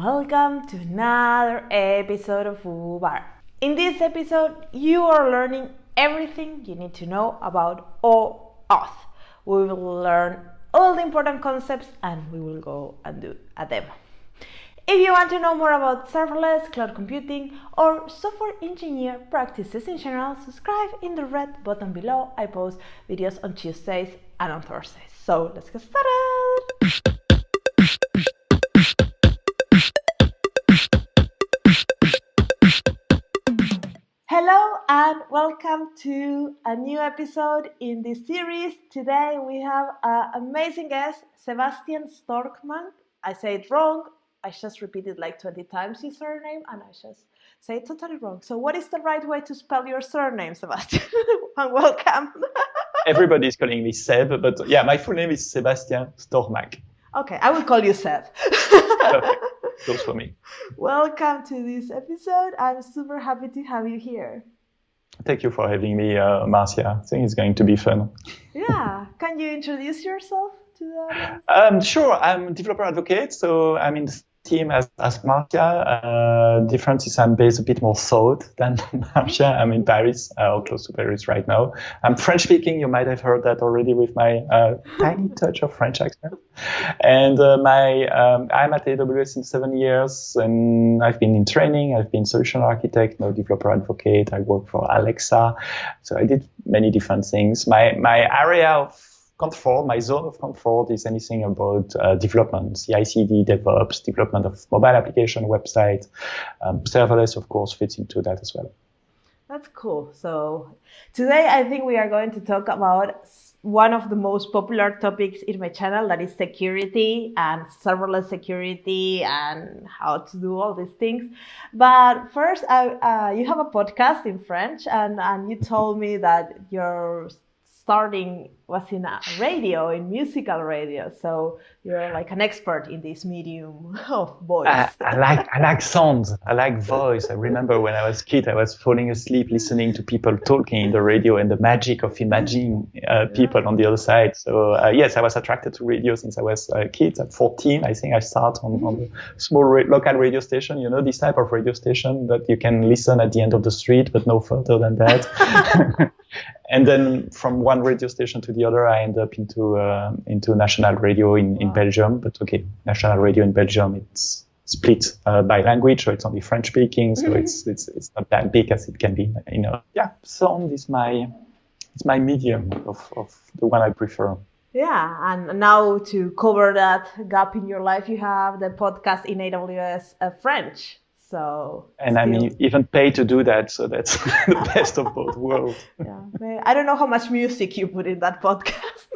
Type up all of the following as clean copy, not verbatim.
welcome to another episode of FooBar. In this episode, you are learning everything you need to know about OAuth. We will learn all the important concepts and we will go and do a demo. If you want to know more about serverless, cloud computing, or software engineer practices in general, subscribe in the red button below. I post videos on Tuesdays and on Thursdays. So let's get started! Hello and welcome to a new episode in this series. Today we have an amazing guest, Sebastian Storkman. I say it wrong. I just repeated like 20 times his surname and I just say it totally wrong. So what is the right way to spell your surname, Sebastian? And welcome. Everybody's calling me Seb, but yeah, my full name is Sebastian Stormak. Okay, I will call you Seb. Perfect. Goes for me. Welcome to this episode. I'm super happy to have you here. Thank you for having me, Marcia. I think it's going to be fun. Yeah. Can you introduce yourself to the audience? Sure. I'm a developer advocate, so I'm in the team as Marcia. Difference is I'm based a bit more south than Marcia. I'm in Paris, or close to Paris right now. I'm French speaking. You might have heard that already with my tiny touch of French accent. And I'm at AWS since 7 years, and I've been in training. I've been solution architect, now developer advocate. I work for Alexa, so I did many different things. My area of comfort, my zone of comfort is anything about development, CI/CD, DevOps, development of mobile application, website. Serverless, of course, fits into that as well. That's cool. So today I think we are going to talk about one of the most popular topics in my channel, that is security and serverless security and how to do all these things. But first, you have a podcast in French and you told me that your starting was in a radio, in musical radio. So you're like an expert in this medium of voice. I like sound. I like voice. I remember when I was a kid, I was falling asleep listening to people talking in the radio and the magic of imagining people on the other side. So yes, I was attracted to radio since I was a kid. At 14, I think I started on the small local radio station. You know, this type of radio station that you can listen at the end of the street, but no further than that. And then from one radio station to the other, I ended up into national radio in Belgium. But okay, national radio in Belgium, it's split by language, so it's only French speaking. So it's not that big as it can be. You know, yeah, sound is my medium of the one I prefer. Yeah, and now to cover that gap in your life, you have the podcast in AWS French. So, and I'm even paid to do that, so that's the best of both worlds. Yeah, I don't know how much music you put in that podcast.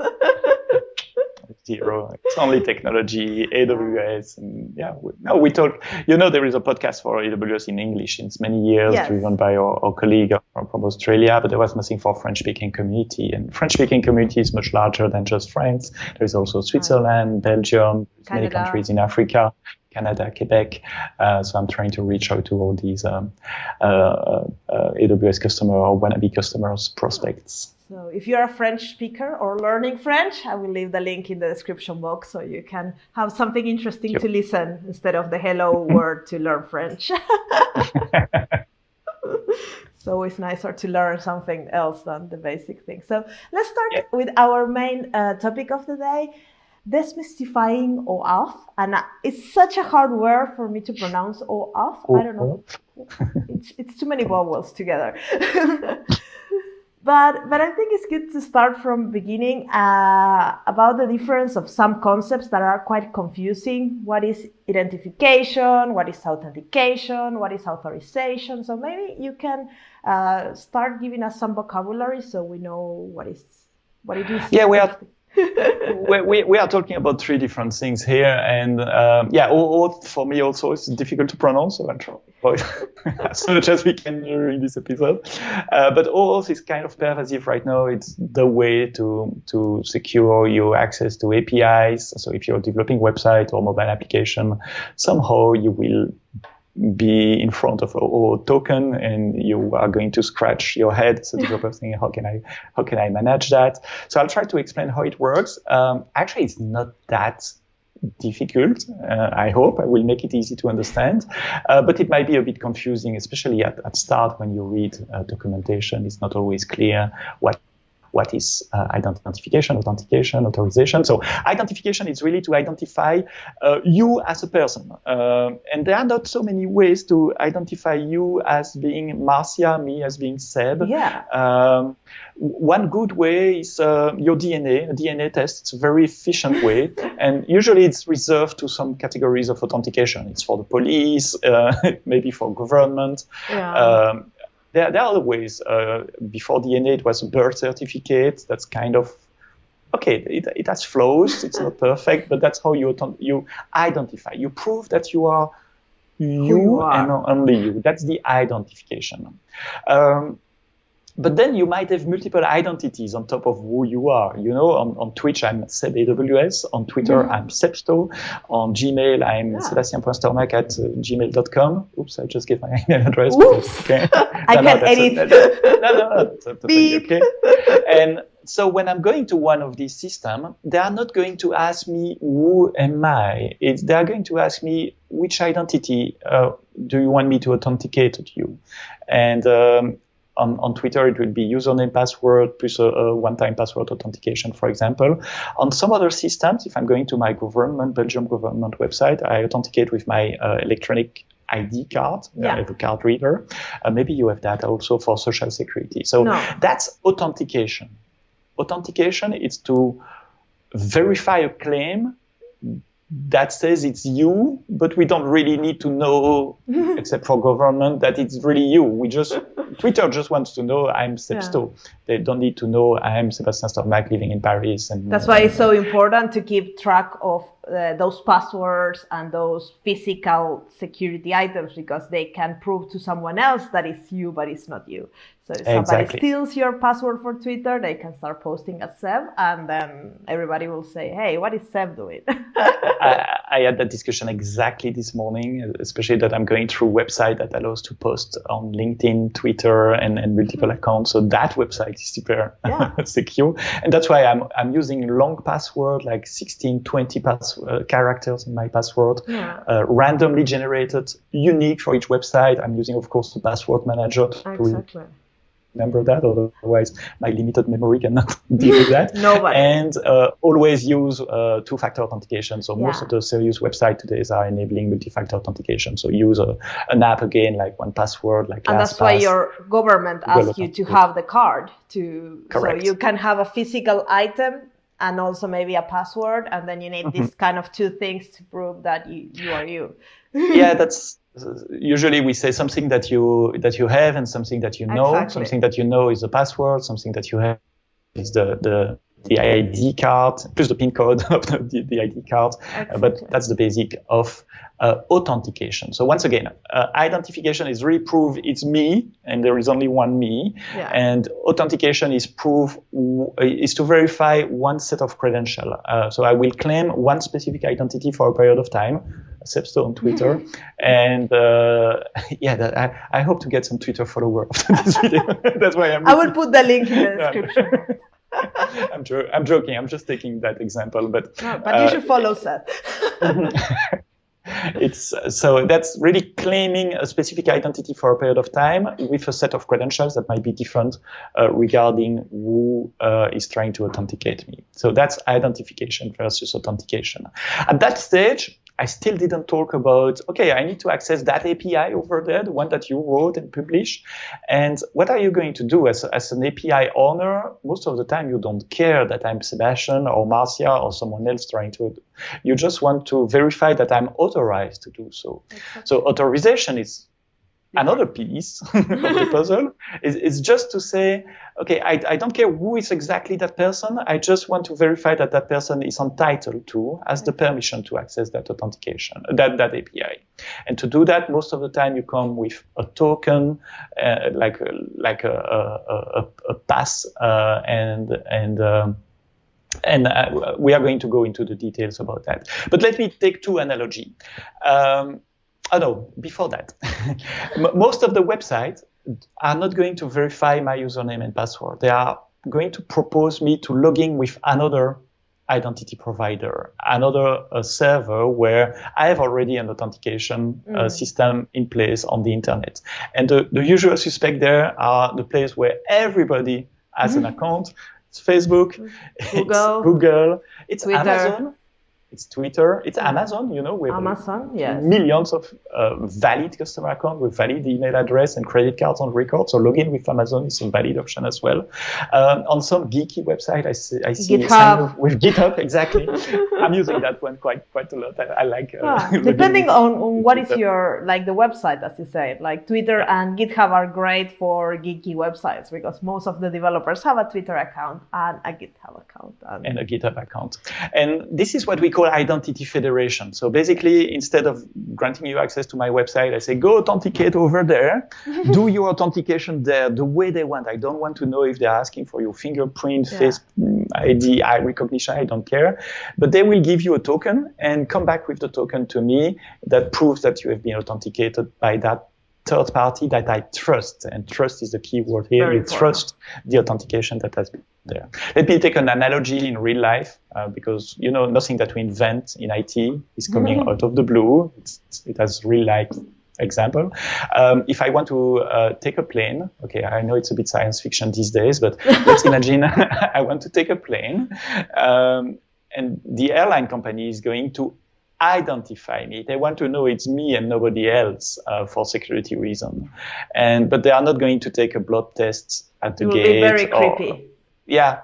Zero. It's only technology, AWS, and we talk. You know, there is a podcast for AWS in English since many years, yes, driven by our colleague from Australia, but there was nothing for French-speaking community. And French-speaking community is much larger than just France. There is also Switzerland, Belgium, many countries in Africa. Canada, Quebec. So I'm trying to reach out to all these AWS customer or wannabe customers, prospects. So if you're a French speaker or learning French, I will leave the link in the description box so you can have something interesting to listen instead of the hello word to learn French. It's always nicer to learn something else than the basic thing. So let's start with our main topic of the day. Demystifying OAuth, and it's such a hard word for me to pronounce OAuth. I don't know. It's too many vowels together. But I think it's good to start from beginning about the difference of some concepts that are quite confusing. What is identification? What is authentication? What is authorization? So maybe you can start giving us some vocabulary so we know what it is. Yeah, we are talking about three different things here, and OAuth for me also is difficult to pronounce, so I'll try as much as we can during this episode. But OAuth is kind of pervasive right now. It's the way to secure your access to APIs. So if you're developing website or mobile application, somehow you will be in front of a token and you are going to scratch your head. So developer thinking, how can I manage that? So I'll try to explain how it works. Actually, it's not that difficult. I hope I will make it easy to understand, but it might be a bit confusing, especially at start when you read documentation. It's not always clear what is identification, authentication, authorization. So identification is really to identify you as a person. And there are not so many ways to identify you as being Marcia, me as being Seb. Yeah. One good way is your DNA, a DNA test. It's a very efficient way. And usually it's reserved to some categories of authentication. It's for the police, maybe for government. Yeah. There are other ways. Before DNA, it was a birth certificate. That's kind of, okay, it has flaws. It's not perfect, but that's how you identify. You prove that you are you and only you. That's the identification. But then you might have multiple identities on top of who you are. You know, on Twitch, I'm Seb AWS. On Twitter, I'm Sebsto. On Gmail, I'm Sebastien.Stormac at gmail.com. Oops, I just gave my email address. Oops. Okay. I can't edit. No, that's totally okay. And so when I'm going to one of these systems, they are not going to ask me, who am I? They are going to ask me, which identity do you want me to authenticate to you? And on Twitter, it will be username, password, plus a one-time password authentication, for example. On some other systems, if I'm going to my Belgium government website, I authenticate with my electronic ID card. Yeah. I have a card reader. Maybe you have that also for social security. So that's authentication. Authentication is to verify a claim that says it's you, but we don't really need to know, except for government, that it's really you. Twitter just wants to know I'm Sebsto. Yeah. They don't need to know I'm Sebastien Stormac living in Paris. And that's why it's so important to keep track of those passwords and those physical security items, because they can prove to someone else that it's you, but it's not you. So if somebody steals your password for Twitter, they can start posting at Seb, and then everybody will say, hey, what is Seb doing? I had that discussion exactly this morning, especially that I'm going through a website that allows to post on LinkedIn, Twitter, and multiple accounts. So that website is super secure. And that's why I'm using long password, like 16, 20 characters in my password, randomly generated, unique for each website. I'm using, of course, the password manager to remember that, otherwise my limited memory cannot deal with that. Nobody. And always use two-factor authentication. So most of the serious websites today are enabling multi-factor authentication. So use an app again, like 1Password, like and that's why your government asks you to have the card so you can have a physical item and also maybe a password, and then you need these kind of two things to prove that you are you. Yeah, that's usually we say something that you have and something that you know. Exactly. Something that you know is a password. Something that you have is the ID card plus the PIN code of the ID card. Exactly. But that's the basic of authentication. So once again, identification is really proof it's me, and there is only one me. Yeah. And authentication is to verify one set of credentials. So I will claim one specific identity for a period of time, Sebsto on Twitter. And I hope to get some Twitter followers after this video. That's why I will put the link in the description. I'm joking. I'm just taking that example, but you should follow Seth. So that's really claiming a specific identity for a period of time with a set of credentials that might be different regarding who is trying to authenticate me. So that's identification versus authentication. At that stage, I still didn't talk about, okay, I need to access that API over there, the one that you wrote and published. And what are you going to do as an API owner? Most of the time, you don't care that I'm Sebastian or Marcia or someone else trying to. You just want to verify that I'm authorized to do so. Exactly. So authorization is another piece of the puzzle. Is just to say, okay, I don't care who is exactly that person. I just want to verify that that person is entitled to, has the permission to access that authentication, that API. And to do that, most of the time you come with a token, like a pass, and we are going to go into the details about that. But let me take two analogies. Before that, most of the websites are not going to verify my username and password. They are going to propose me to log in with another identity provider, another server where I have already an authentication system in place on the internet. And the usual suspect there are the place where everybody has an account. It's Facebook, Google, it's Google, it's Twitter. Amazon, it's Twitter, it's Amazon, with Amazon, yes. millions of valid customer accounts with valid email address and credit cards on record. So login with Amazon is a valid option as well. On some geeky website, I see GitHub. with GitHub, exactly. I'm using that one quite a lot. I like depending on what is your, like the website, as you say, like Twitter and GitHub are great for geeky websites because most of the developers have a Twitter account and a GitHub account. And a GitHub account. And this is what we call identity federation. So basically, instead of granting you access to my website, I say, go authenticate over there, do your authentication there the way they want. I don't want to know if they're asking for your fingerprint, face ID, eye recognition, I don't care. But they will give you a token and come back with the token to me that proves that you have been authenticated by that third party that I trust. And trust is the key word here. You trust the authentication that has been there. Let me take an analogy in real life, because, nothing that we invent in IT is coming out of the blue. It has real life example. If I want to take a plane, okay, I know it's a bit science fiction these days, but let's imagine I want to take a plane, and the airline company is going to identify me. They want to know it's me and nobody else for security reason. But they are not going to take a blood test at the gate. It will be very creepy. Yeah.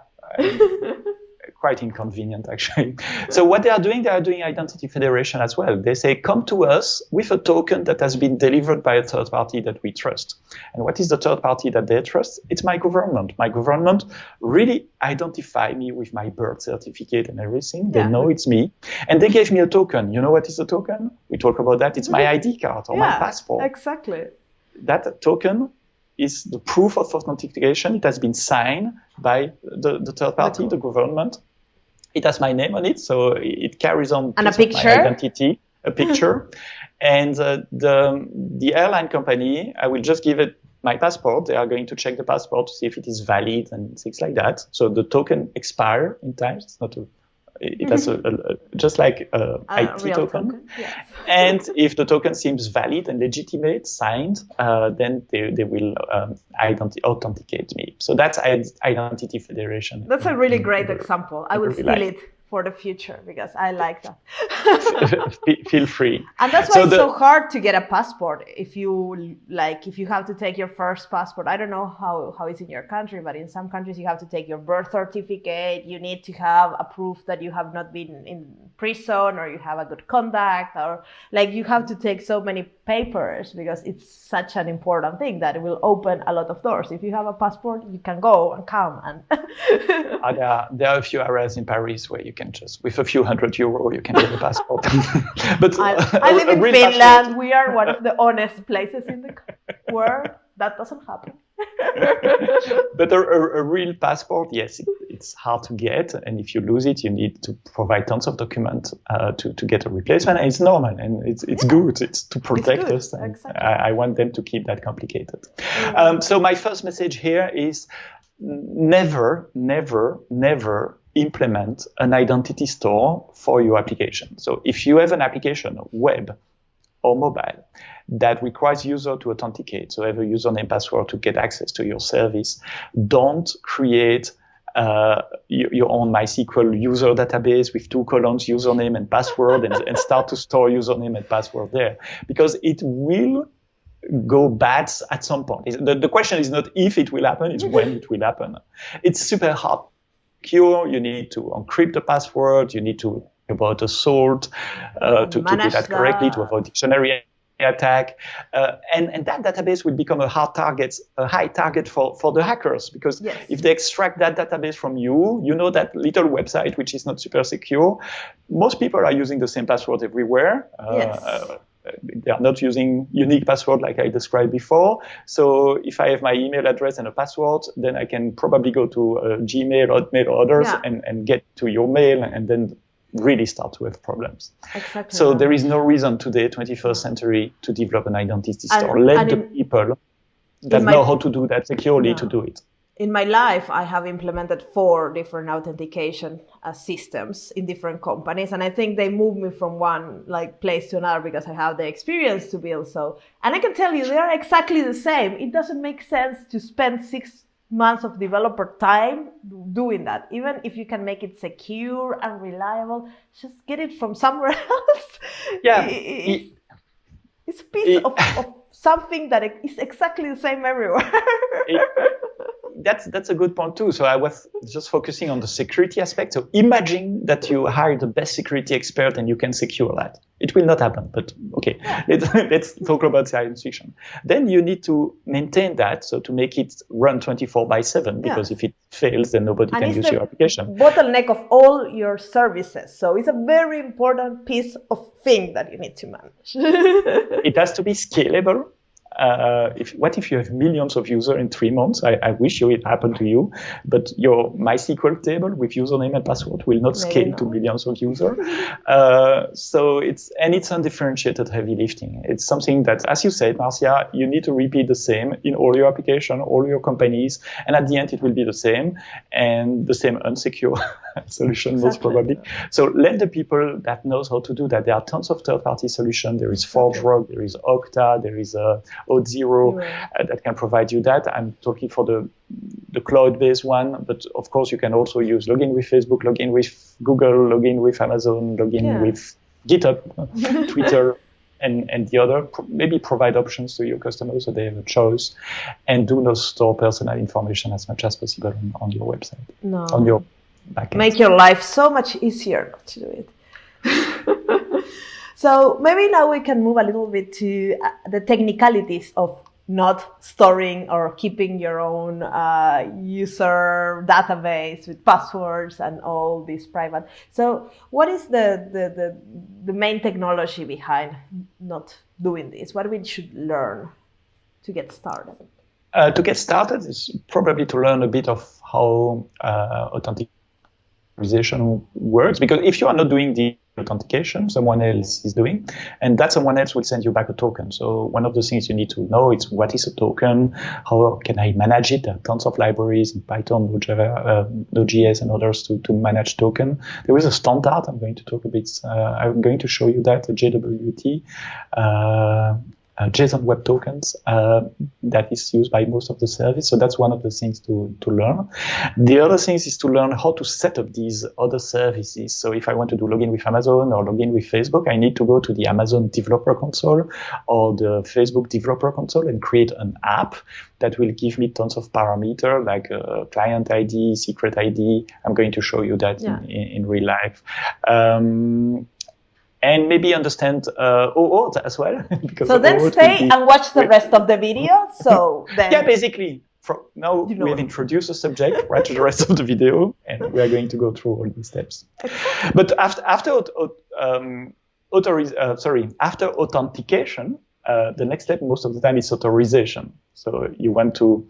Quite inconvenient, actually. So what they are doing identity federation as well. They say, come to us with a token that has been delivered by a third party that we trust. And what is the third party that they trust? It's my government. My government really identify me with my birth certificate and everything. They know it's me. And they gave me a token. You know what is the token? We talk about that. It's my ID card or my passport. Exactly. That token is the proof of authentication. It has been signed by the third party, the government. It has my name on it, so it carries on and a picture, my identity, a picture. And the airline company, I will just give it my passport. They are going to check the passport to see if it is valid and things like that. So the token expire in time. It's not it has just like a IT token. Yes. And if the token seems valid and legitimate, signed, then they will authenticate me. So that's identity federation. That's a really great example. I will steal it for the future because I like that. Feel free. And that's why it's so hard to get a passport. If you have to take your first passport, I don't know how it's in your country, but in some countries you have to take your birth certificate. You need to have a proof that you have not been in prison or you have a good conduct, or you have to take so many papers because it's such an important thing that it will open a lot of doors. If you have a passport, you can go and come. And there are a few areas in Paris where you can just, with a few €100, you can get a passport. But I live in Finland. Passport. We are one of the honest places in the world. That doesn't happen. But a real passport, yes, it's hard to get. And if you lose it, you need to provide tons of documents to get a replacement. And it's normal and it's good. It's to protect us. And exactly. I want them to keep that complicated. So my first message here is never implement an identity store for your application. So if you have an application, web or mobile, that requires user to authenticate, so have a username password to get access to your service, don't create your own MySQL user database with 2 columns, username and password, and start to store username and password there, because it will go bad at some point. The question is not if it will happen, it's when it will happen. It's super hard to secure. You need to encrypt the password. You need to about assault to do that correctly, to avoid dictionary attack. And that database will become a high target for the hackers, because if they extract that database from you, that little website, which is not super secure, most people are using the same password everywhere. They are not using unique password like I described before. So if I have my email address and a password, then I can probably go to Gmail, Hotmail, or others and get to your mail and then really start to have problems. Exactly. So there is no reason today, 21st century, to develop an identity store. Let the people that know how to do that securely to do it. in my life, I have implemented 4 different authentication systems in different companies, and I think they moved me from one place to another because I have the experience to build. So, and I can tell you, they are exactly the same. It doesn't make sense to spend 6 months of developer time doing that. Even if you can make it secure and reliable, just get it from somewhere else. Yeah. It's a piece of something that is exactly the same everywhere. That's a good point too. So I was just focusing on the security aspect. So imagine that you hire the best security expert and you can secure that. It will not happen, but okay. Let's talk about science fiction. Then you need to maintain that, so to make it run 24/7, because if it fails, then nobody can use your application. Bottleneck of all your services. So it's a very important piece of thing that you need to manage. It has to be scalable. What if you have millions of users in 3 months? I wish it happened to you, but your MySQL table with username and password will not scale to millions of users. So it's undifferentiated heavy lifting. It's something that, as you said, Marcia, you need to repeat the same in all your application, all your companies, and at the end it will be the same, and the same unsecure solution most probably. So let the people that knows how to do that. There are tons of third-party solutions. There is ForgeRock, there is Okta, there is auth0 that can provide you that. I'm talking for the cloud-based one, but of course you can also use login with Facebook, login with Google, login with Amazon, login with GitHub, Twitter, and the other. Maybe provide options to your customers so they have a choice, and do not store personal information as much as possible on your website, on your backend. Make your life so much easier to do it. So maybe now we can move a little bit to the technicalities of not storing or keeping your own user database with passwords and all this private. So what is the main technology behind not doing this? What we should learn to get started? To get started is probably to learn a bit of how authentication works, because if you are not doing the authentication, someone else is doing, and that someone else will send you back a token. So one of the things you need to know is what is a token, how can I manage it. There are tons of libraries in Python, Node.js, and others to manage token. There is a standard. I'm going to talk a bit. I'm going to show you that JWT. JSON Web Tokens that is used by most of the service. So that's one of the things to learn. The other things is to learn how to set up these other services. So if I want to do login with Amazon or login with Facebook, I need to go to the Amazon Developer Console or the Facebook Developer Console and create an app that will give me tons of parameters like client ID, secret ID. I'm going to show you that in real life. And maybe understand OAuth as well. So then stay and watch the rest of the video. So then basically, now we have introduced the subject, watch the rest of the video, and we are going to go through all these steps. But after authentication, the next step most of the time is authorization. So you want to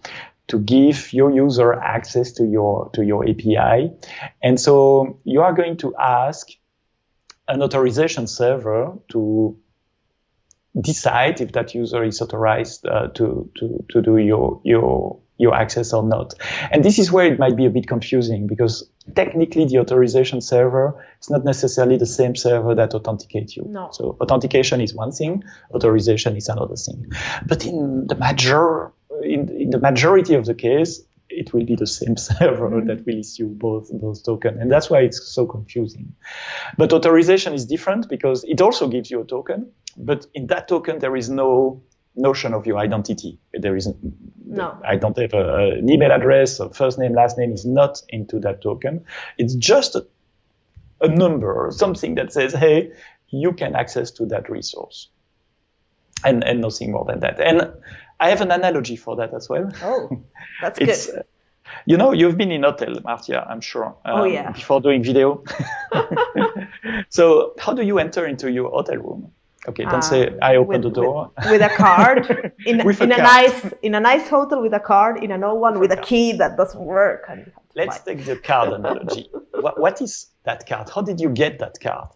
give your user access to your API, and so you are going to ask an authorization server to decide if that user is authorized to do your access or not. And this is where it might be a bit confusing, because technically the authorization server is not necessarily the same server that authenticates you. No. So authentication is one thing, authorization is another thing. But in the majority of the case, it will be the same server that will issue both those tokens. And that's why it's so confusing. But authorization is different because it also gives you a token, but in that token, there is no notion of your identity. There isn't. No. I don't have an email address, or first name, last name is not into that token. It's just a number or something that says, hey, you can access to that resource. And nothing more than that. And I have an analogy for that as well. Oh, that's good. You've been in hotel, Marcia, I'm sure. Before doing video. So how do you enter into your hotel room? Okay, don't say I opened the door. With a card in a nice hotel with a card, in an old one with a key that doesn't work. Let's take the card analogy. What is that card? How did you get that card?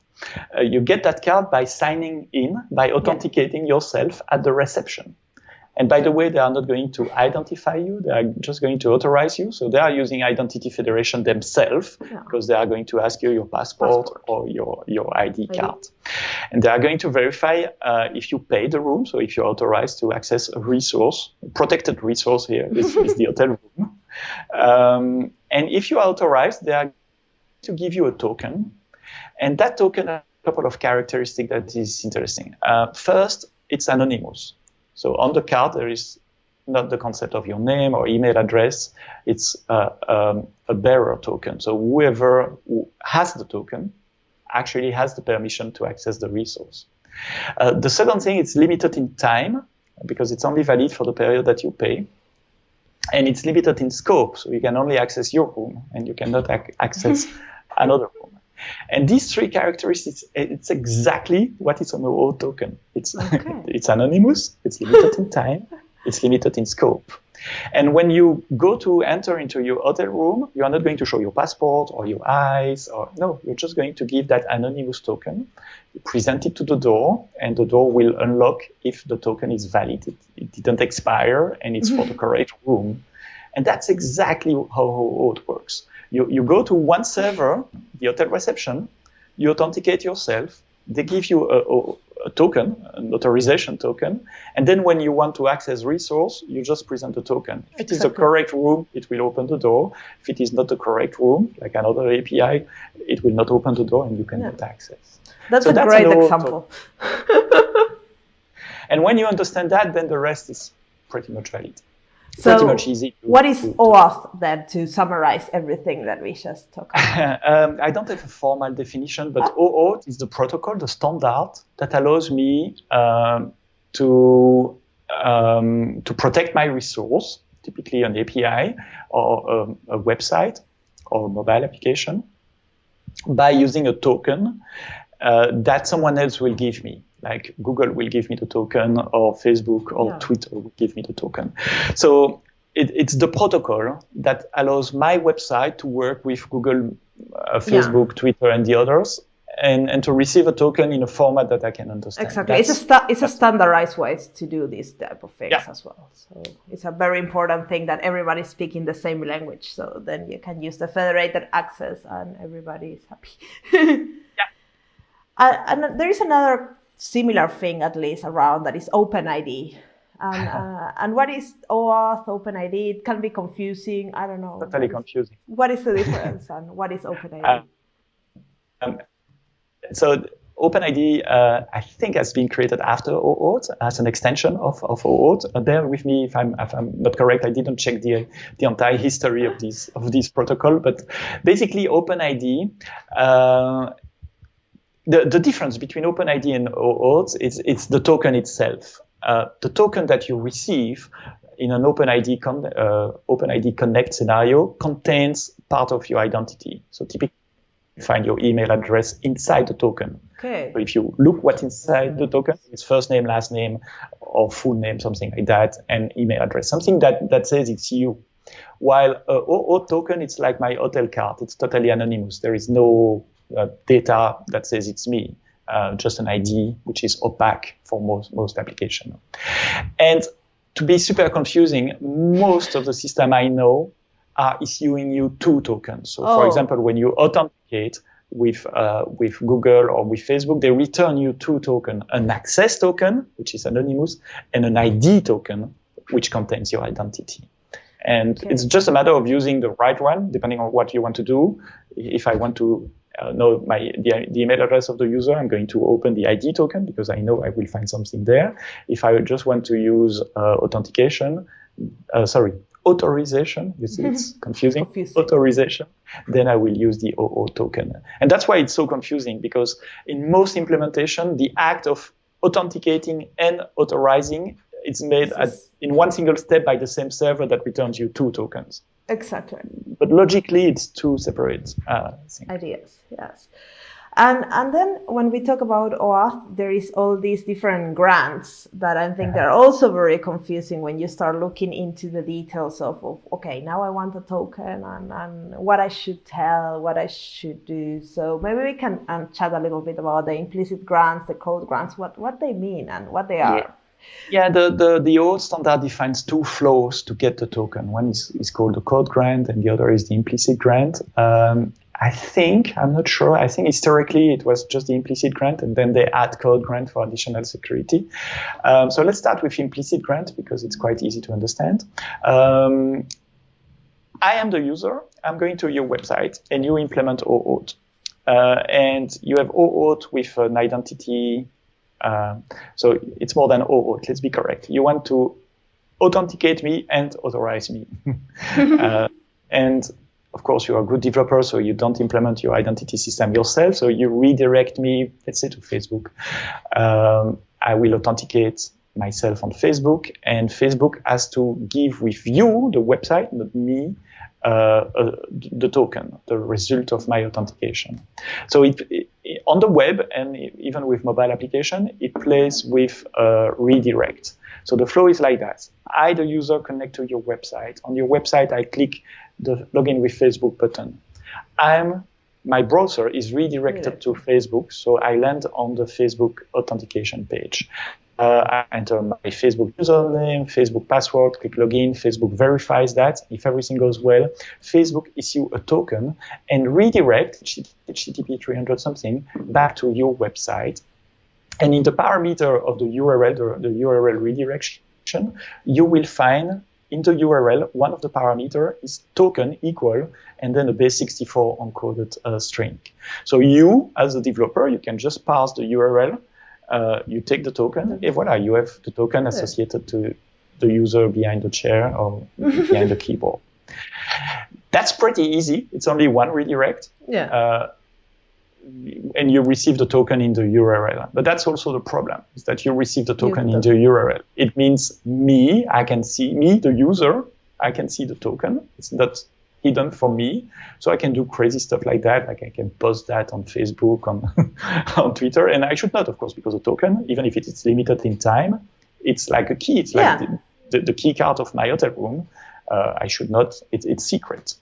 You get that card by signing in, by authenticating yourself at the reception. And by the way, they are not going to identify you. They are just going to authorize you. So they are using identity federation themselves because they are going to ask you your passport. Or your ID card. And they are going to verify if you pay the room. So if you're authorized to access a resource, protected resource here is the hotel room. And if you are authorized, they are to give you a token. And that token has a couple of characteristics that is interesting. First, it's anonymous. So on the card, there is not the concept of your name or email address. It's a bearer token. So whoever has the token actually has the permission to access the resource. The second thing, it's limited in time because it's only valid for the period that you pay. And it's limited in scope. So you can only access your room and you cannot access another room. And these three characteristics, it's exactly what is on the OAuth token. It's anonymous, it's limited in time, it's limited in scope. And when you go to enter into your hotel room, you are not going to show your passport or your eyes. No, you're just going to give that anonymous token, present it to the door, and the door will unlock if the token is valid. It didn't expire, and it's for the correct room. And that's exactly how OAuth works. You go to one server, the hotel reception, you authenticate yourself, they give you a token, an authorization token, and then when you want to access resource, you just present the token. If it is the correct room, it will open the door. If it is not the correct room, like another API, it will not open the door and you cannot access. That's a great example. And when you understand that, then the rest is pretty much valid. So pretty much easy. What is OAuth then, to summarize everything that we just talked about? I don't have a formal definition, but OAuth is the protocol, the standard that allows me to protect my resource, typically an API or a website or a mobile application, by using a token that someone else will give me. Like Google will give me the token, or Facebook or Twitter will give me the token. So it's the protocol that allows my website to work with Google, Facebook, Twitter, and the others, and to receive a token in a format that I can understand. Exactly. It's a standardized way to do this type of things as well. So it's a very important thing that everybody is speaking the same language. So then you can use the federated access and everybody is happy. And there is another similar thing, at least around, that is OpenID. And what is OAuth, OpenID? It can be confusing. I don't know. Totally confusing. What is the difference and what is OpenID? So OpenID, I think, has been created after OAuth as an extension of OAuth. Bear with me if I'm not correct. I didn't check the entire history of this protocol, but basically OpenID. The difference between OpenID and OAuth is it's the token itself. The token that you receive in an OpenID Connect scenario contains part of your identity. So typically, you find your email address inside the token. Okay. So if you look what's inside the token, it's first name, last name, or full name, something like that, and email address, something that says it's you. While OAuth token, it's like my hotel card. It's totally anonymous. There is no data that says it's me, just an ID, which is opaque for most applications. And to be super confusing, most of the system I know are issuing you two tokens. So for example, when you authenticate with Google or with Facebook, they return you two tokens, an access token, which is anonymous, and an ID token, which contains your identity. And it's just a matter of using the right one, depending on what you want to do. If I want to know the email address of the user, I'm going to open the ID token because I know I will find something there. If I just want to use authorization, you see, it's confusing. Authorization, then I will use the OAuth token. And that's why it's so confusing, because in most implementation, the act of authenticating and authorizing, it's made in one single step by the same server that returns you two tokens. Exactly. But logically, it's two separate things. Ideas, yes. And then when we talk about OAuth, there is all these different grants that I think they're also very confusing when you start looking into the details of okay, now I want a token and what I should tell, what I should do. So maybe we can chat a little bit about the implicit grants, the code grants, what they mean and what they are. Yeah, the OAuth standard defines two flows to get the token. One is called the code grant, and the other is the implicit grant. I'm not sure. I think historically it was just the implicit grant, and then they add code grant for additional security. So let's start with implicit grant because it's quite easy to understand. I am the user. I'm going to your website, and you implement OAuth. And you have OAuth with an identity. So it's more than OAuth. Let's be correct. You want to authenticate me and authorize me. And of course, you're a good developer, so you don't implement your identity system yourself. So you redirect me, let's say, to Facebook. I will authenticate myself on Facebook, and Facebook has to give with you, the website, not me, the token, the result of my authentication. So on the web and even with mobile application, it plays with redirect. So the flow is like that. I, the user, connect to your website. On your website, I click the login with Facebook button. My browser is redirected to Facebook, so I land on the Facebook authentication page. I enter my Facebook username, Facebook password, click login. Facebook verifies that. If everything goes well, Facebook issues a token and redirect HTTP 300 something back to your website. And in the parameter of the URL, the URL redirection, you will find in the URL, one of the parameters is token equal, and then a base64 encoded string. So you, as a developer, you can just pass the URL. You take the token, and voila, you have the token associated to the user behind the chair or behind the keyboard. That's pretty easy. It's only one redirect. And you receive the token in the URL. But that's also the problem, is that you receive the token in the URL. It means I can see the user, I can see the token. It's not hidden from me. So I can do crazy stuff like that. Like I can post that on Facebook, on Twitter. And I should not, of course, because the token, even if it is limited in time, it's like a key. It's like the key card of my hotel room. I should not, it's secret.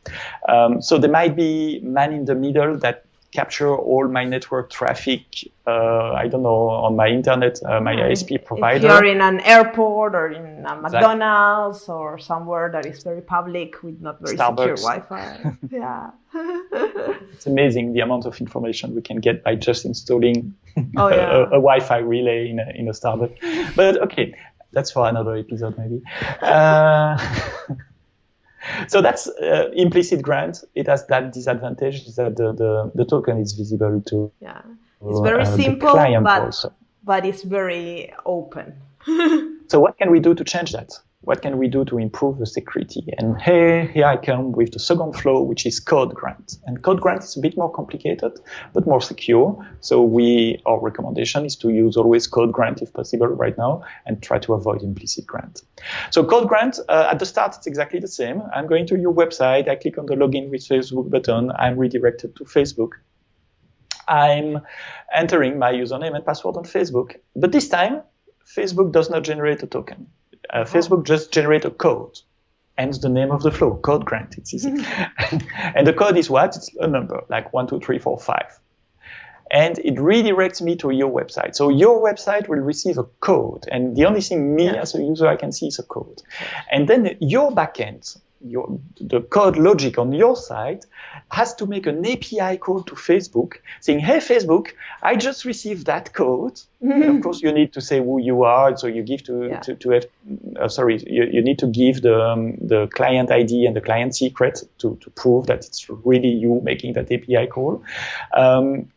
So there might be man in the middle that capture all my network traffic, I don't know, on my internet, my ISP provider. If you're in an airport or in a McDonald's or somewhere that is very public with not very secure Wi-Fi. It's amazing the amount of information we can get by just installing a Wi-Fi relay in a Starbucks. But okay, that's for another episode maybe. So that's implicit grant. It has that disadvantage that the token is visible to it's very simple, but it's very open. So what can we do to change that? What can we do to improve the security? And here I come with the second flow, which is code grant. And code grant is a bit more complicated, but more secure. So our recommendation is to use always code grant if possible right now and try to avoid implicit grant. So code grant, at the start, it's exactly the same. I'm going to your website. I click on the login with Facebook button. I'm redirected to Facebook. I'm entering my username and password on Facebook. But this time, Facebook does not generate a token. Facebook just generates a code, hence the name of the flow, code grant. It's easy. And the code is what? It's a number, like 1, 2, 3, 4, 5. And it redirects me to your website. So your website will receive a code. And the only thing as a user I can see is a code. And then your backend, the code logic on your side has to make an API call to Facebook saying, hey, Facebook, I just received that code. And of course, you need to say who you are. So you give you need to give the client ID and the client secret to prove that it's really you making that API call.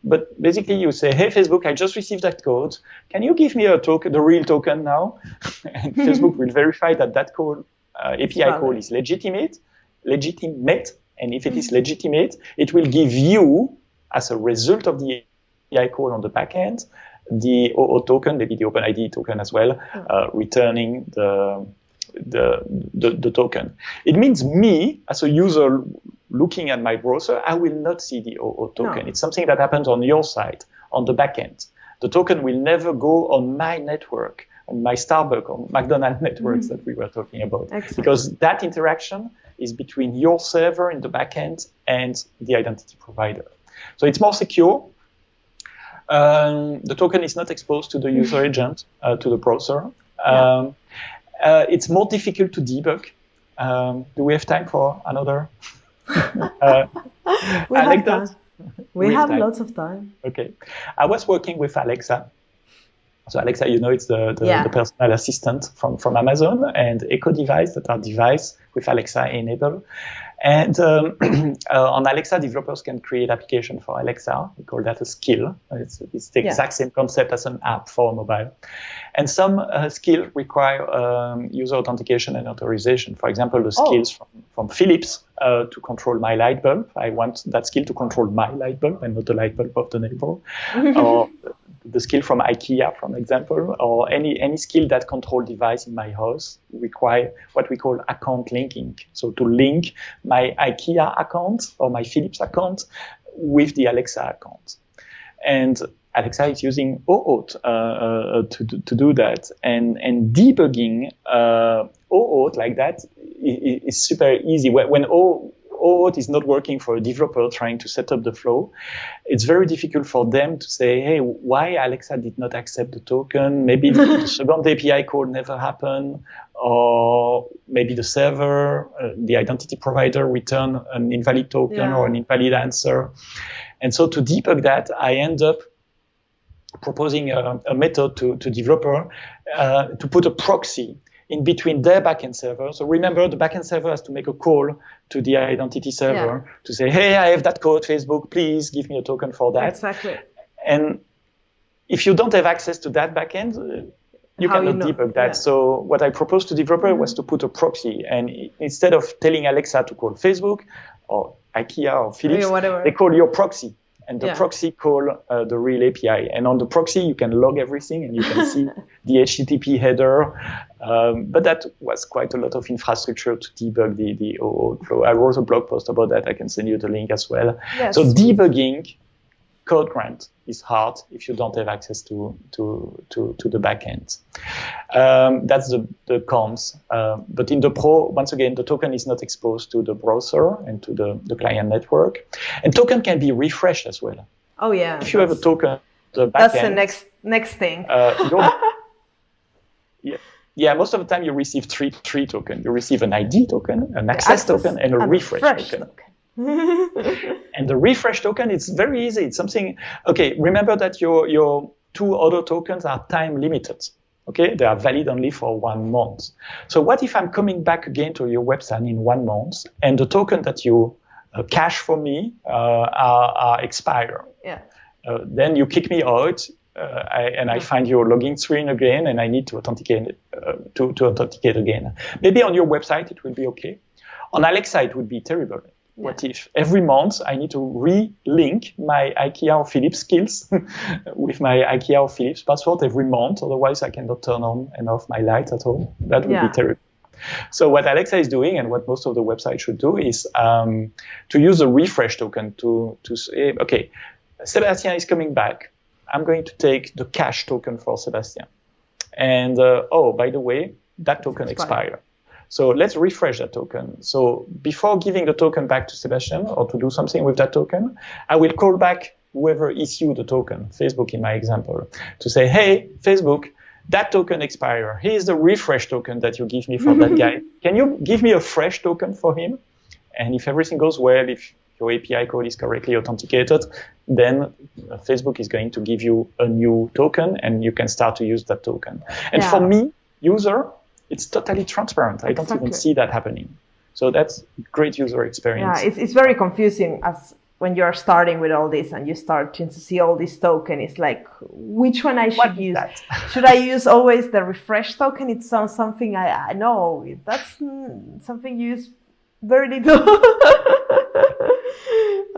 But basically you say, hey, Facebook, I just received that code. Can you give me a token, the real token now? And Facebook will verify that code API call is legitimate, and if it is legitimate, it will give you, as a result of the API call on the backend, the OAuth token, maybe the OpenID token as well, returning the token. It means me, as a user looking at my browser, I will not see the OAuth token. No. It's something that happens on your side, on the backend. The token will never go on my network, on my Starbucks or McDonald's networks that we were talking about. Excellent. Because that interaction is between your server in the backend and the identity provider. So it's more secure. The token is not exposed to the user agent, to the browser. It's more difficult to debug. Do we have time for another We have anecdote? time. We have lots of time. Okay. I was working with Alexa. So Alexa, it's the personal assistant from Amazon, and Echo device that are device with Alexa enabled. And on Alexa, developers can create application for Alexa. We call that a skill. It's the exact same concept as an app for mobile. And some skills require user authentication and authorization. For example, the skills from Philips to control my light bulb. I want that skill to control my light bulb and not the light bulb of the neighbor. Or the skill from IKEA, for example, or any skill that control device in my house require what we call account linking. So to link my IKEA account or my Philips account with the Alexa account. And Alexa is using OAuth to do that. And debugging OAuth like that is super easy. When OAuth is not working for a developer trying to set up the flow, it's very difficult for them to say, hey, why Alexa did not accept the token? Maybe the second API call never happened, or maybe the server, the identity provider returned an invalid token or an invalid answer. And so to debug that, I end up proposing a method to developer to put a proxy in between their backend server. So remember, the backend server has to make a call to the identity server to say, hey, I have that code, Facebook, please give me a token for that. Exactly. And if you don't have access to that backend, you cannot debug that. So what I proposed to developer was to put a proxy. And instead of telling Alexa to call Facebook or IKEA or Philips, they call your proxy. And the proxy call the real API. And on the proxy, you can log everything and you can see the HTTP header. But that was quite a lot of infrastructure to debug the OAuth flow. I wrote a blog post about that. I can send you the link as well. Yes. So debugging code grant is hard if you don't have access to the backend. That's the cons. But in the pro, once again, the token is not exposed to the browser and to the client network. And token can be refreshed as well. Oh yeah. If you have a token, the backend. That's the next thing. Most of the time you receive three tokens. You receive an ID token, an access token, and a refresh token. And the refresh token, it's very easy. It's something, remember that your two other tokens are time limited. Okay, they are valid only for 1 month. So what if I'm coming back again to your website in 1 month and the token that you cache for me are expire? Yeah. Then you kick me out and I find your login screen again and I need to authenticate again. Maybe on your website it will be okay. On Alexa it would be terrible. What if every month I need to re-link my IKEA or Philips skills with my IKEA or Philips password every month? Otherwise, I cannot turn on and off my lights at home. That would be terrible. So what Alexa is doing and what most of the websites should do is to use a refresh token to say, okay, Sebastian is coming back. I'm going to take the cache token for Sebastian. And, by the way, that token expired. So let's refresh that token. So before giving the token back to Sebastian or to do something with that token, I will call back whoever issued the token, Facebook in my example, to say, hey, Facebook, that token expired. Here's the refresh token that you give me for that guy. Can you give me a fresh token for him? And if everything goes well, if your API code is correctly authenticated, then Facebook is going to give you a new token and you can start to use that token. And for me, user, it's totally transparent. I don't even see that happening. So that's great user experience. Yeah, it's very confusing as when you're starting with all this and you start to see all these tokens. It's like, which one I should use? Should I use always the refresh token? It sounds something I know. That's something you use very little.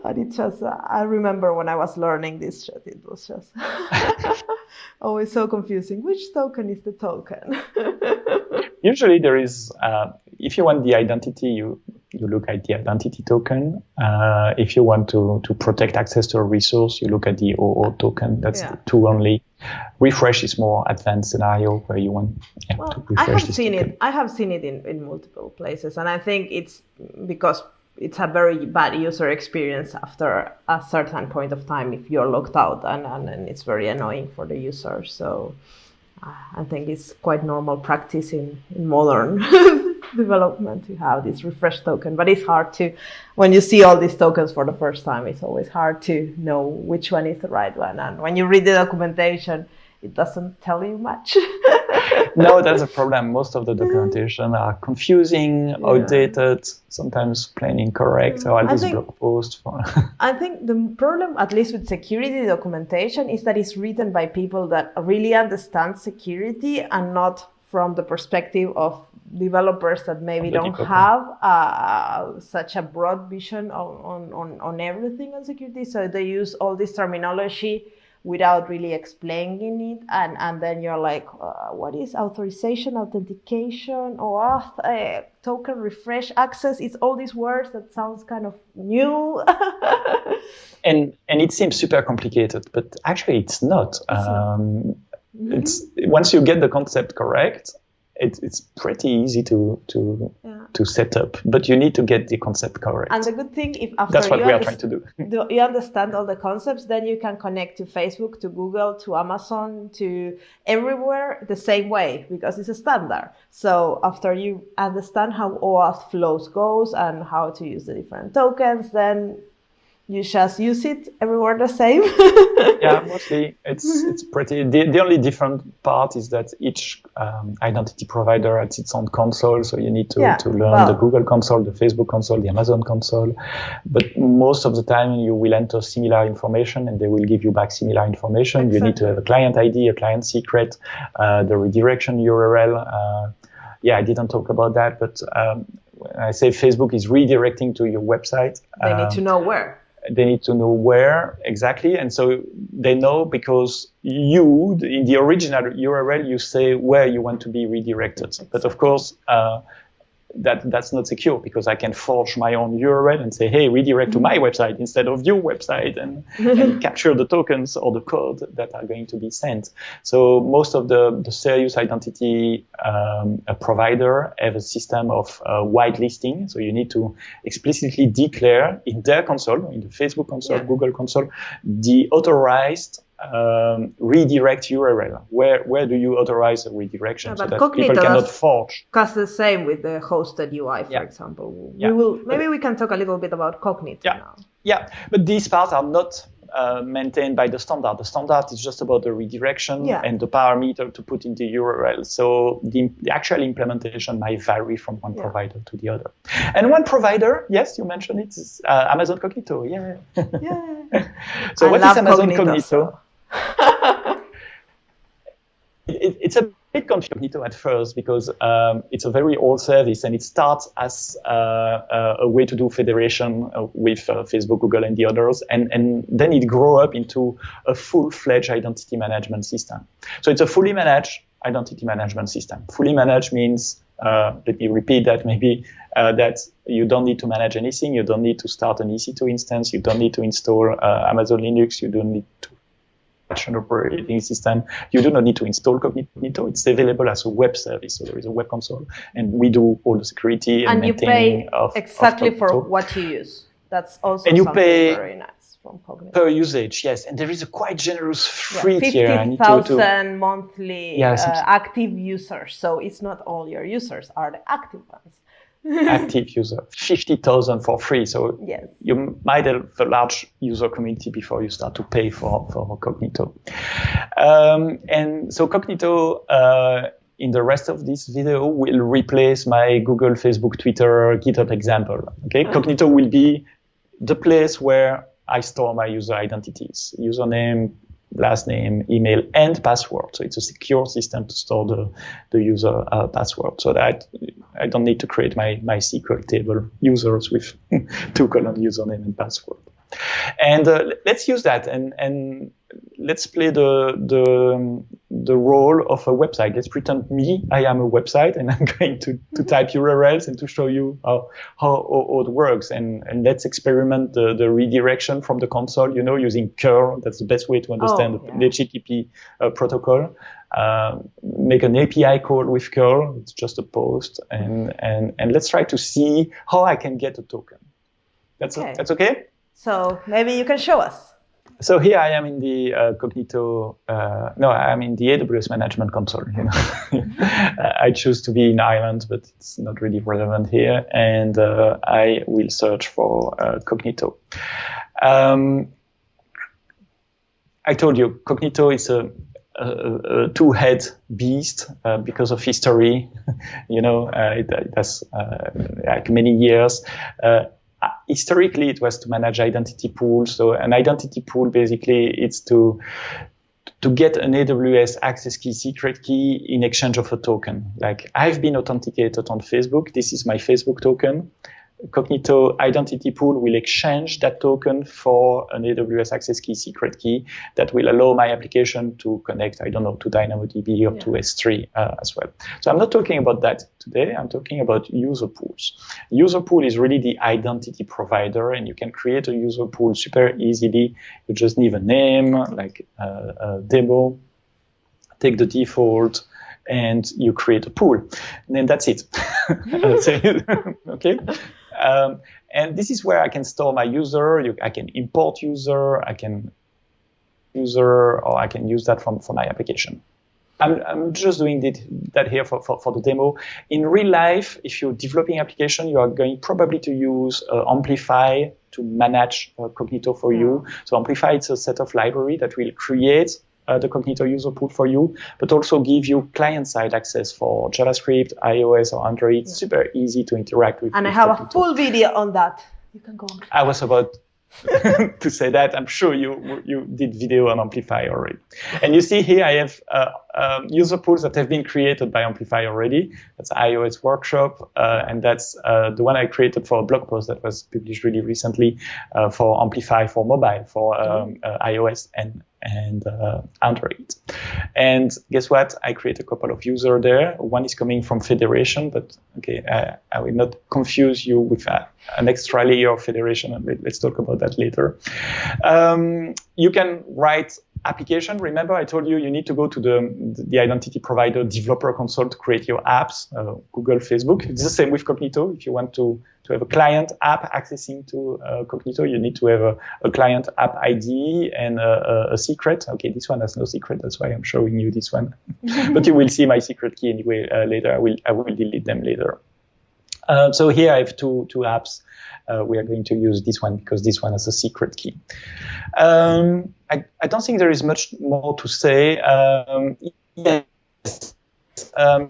And it's just, I remember when I was learning this shit, it was just always so confusing. Which token is the token? Usually there is, if you want the identity, you look at the identity token. If you want to protect access to a resource, you look at the OAuth token. That's the two only. Refresh is more advanced scenario where you want to refresh this token. I have seen it in multiple places. And I think it's because it's a very bad user experience after a certain point of time if you're locked out and it's very annoying for the user. So I think it's quite normal practice in modern development to have this refresh token, but it's hard to, when you see all these tokens for the first time, it's always hard to know which one is the right one. And when you read the documentation, it doesn't tell you much. No, that's a problem. Most of the documentation are confusing, outdated, sometimes plain incorrect. Or at least blog posts. I think the problem, at least with security documentation, is that it's written by people that really understand security and not from the perspective of developers that maybe don't have such a broad vision on everything on security. So they use all this terminology without really explaining it, and then you're like, what is authorization, authentication, OAuth, token refresh access? It's all these words that sounds kind of new. and it seems super complicated, but actually it's not. It's once you get the concept correct, it's pretty easy to set up, but you need to get the concept correct. And the good thing, if after that's what we are trying to do. You understand all the concepts, then you can connect to Facebook, to Google, to Amazon, to everywhere the same way, because it's a standard. So after you understand how OAuth flows goes and how to use the different tokens, then you just use it everywhere the same. Yeah, mostly it's pretty. The only different part is that each identity provider has its own console, so you need to learn the Google console, the Facebook console, the Amazon console. But most of the time, you will enter similar information, and they will give you back similar information. Exactly. You need to have a client ID, a client secret, the redirection URL. I didn't talk about that, but when I say Facebook is redirecting to your website, they need to know where. They need to know where exactly. And so they know because you, in the original URL, you say where you want to be redirected. But of course, that's not secure, because I can forge my own URL and say, hey, redirect to my website instead of your website, and capture the tokens or the code that are going to be sent. So most of the serious identity provider have a system of whitelisting. So you need to explicitly declare in their console, in the Facebook console, Google console, the authorized redirect URL. Where do you authorize a redirection so that Cognito people cannot forge? Does the same with the hosted UI, for example. We can talk a little bit about Cognito now. Yeah, but these parts are not maintained by the standard. The standard is just about the redirection and the parameter to put in the URL. So the actual implementation might vary from one provider to the other. And one provider, yes, you mentioned it, is Amazon Cognito. So what is Amazon Cognito? It's a bit confusing at first, because it's a very old service, and it starts as a way to do federation with Facebook, Google, and the others, and then it grew up into a full-fledged identity management system. So it's a fully managed identity management system. Fully managed means, let me repeat that maybe, that you don't need to manage anything. You don't need to start an EC2 instance. You don't need to install Amazon Linux. You don't need to an operating system. You do not need to install Cognito. It's available as a web service. So there is a web console, and we do all the security and maintaining of exactly for what you use. That's also very nice from Cognito. Per usage, yes. And there is a quite generous free tier. 50,000 monthly active users. So it's not all your users are the active ones. Active user, 50,000 for free. So you might have a large user community before you start to pay for Cognito. And so Cognito, in the rest of this video, will replace my Google, Facebook, Twitter, GitHub example. Okay, Cognito will be the place where I store my user identities, username, last name, email, and password. So it's a secure system to store the user password, so that I don't need to create my MySQL table users with 2 colon username and password. And let's use that, and let's play the role of a website. Let's pretend I am a website, and I'm going to type URLs and to show you how it works. And let's experiment the redirection from the console, using curl. That's the best way to understand the HTTP protocol. Make an API call with curl. It's just a post, and let's try to see how I can get a token. That's okay? So maybe you can show us. So here I am in the Cognito. No, I'm in the AWS Management Console. I choose to be in Ireland, but it's not really relevant here. And I will search for Cognito. I told you, Cognito is a two-head beast because of history. It has like many years. Historically, it was to manage identity pools. So an identity pool, basically, it's to get an AWS access key, secret key in exchange of a token. Like, I've been authenticated on Facebook. This is my Facebook token. Cognito identity pool will exchange that token for an AWS access key, secret key that will allow my application to connect, I don't know, to DynamoDB or to S3 as well. So I'm not talking about that today. I'm talking about user pools. User pool is really the identity provider, and you can create a user pool super easily. You just need a name, like a demo, take the default, and you create a pool. And then that's it. Okay. And this is where I can store my user. I can import user. I can use that from my application. I'm just doing that here for the demo. In real life, if you're developing application, you are going probably to use Amplify to manage Cognito for you. So Amplify is a set of library that will create the Cognito user pool for you, but also give you client-side access for JavaScript, iOS, or Android. It's super easy to interact with. And I have Cognito. A full video on that. You can go on. I was about to say that. I'm sure you did video on Amplify already. And you see here I have user pools that have been created by Amplify already. That's iOS Workshop, and that's the one I created for a blog post that was published really recently for Amplify for mobile, for iOS and Android. And guess what? I create a couple of users there. One is coming from Federation, but okay, I will not confuse you with an extra layer of Federation. Let's talk about that later. You can write application. Remember, I told you need to go to the identity provider developer console to create your apps, Google, Facebook. It's the same with Cognito. If you want to have a client app accessing to Cognito, you need to have a client app ID and a secret. Okay, this one has no secret. That's why I'm showing you this one. But you will see my secret key anyway later. I will delete them later. So here I have two apps. We are going to use this one because this one has a secret key. I don't think there is much more to say. Yes.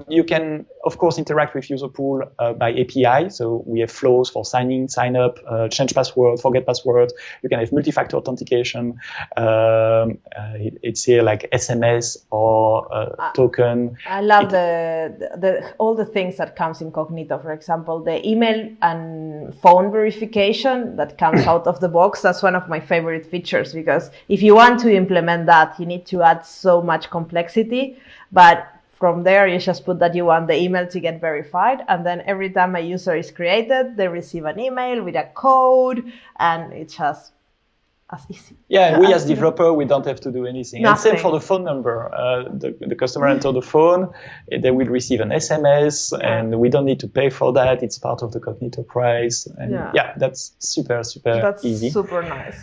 You can, of course, interact with user pool by API. So we have flows for sign in, sign up, change password, forget password. You can have multi-factor authentication. It's here like SMS or token. I love all the things that comes in Cognito. For example, the email and phone verification that comes out of the box. That's one of my favorite features, because if you want to implement that, you need to add so much complexity. But from there, you just put that you want the email to get verified. And then every time a user is created, they receive an email with a code, and it's just as easy. Yeah, we as developer, we don't have to do anything. Nothing. And same for the phone number. The customer enter the phone, they will receive an SMS, and we don't need to pay for that. It's part of the Cognito price. And yeah that's super easy. That's super nice.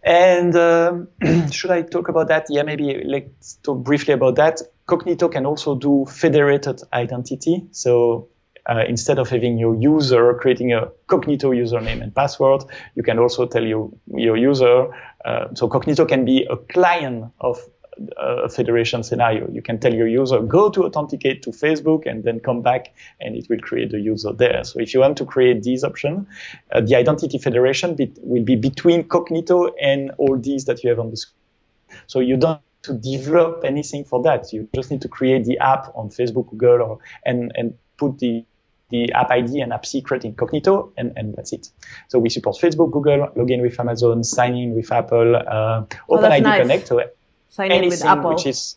And should I talk about that? Yeah, maybe let's talk briefly about that. Cognito can also do federated identity. So instead of having your user creating a Cognito username and password, you can also tell your user. So Cognito can be a client of a federation scenario. You can tell your user, go to authenticate to Facebook and then come back, and it will create the user there. So if you want to create this option, the identity federation will be between Cognito and all these that you have on the screen. So you don't to develop anything for that. You just need to create the app on Facebook, Google, and put the app ID and app secret in Cognito, and that's it. So we support Facebook, Google, login with Amazon, sign in with Apple, OpenID nice. Connect. So sign in with Apple, which is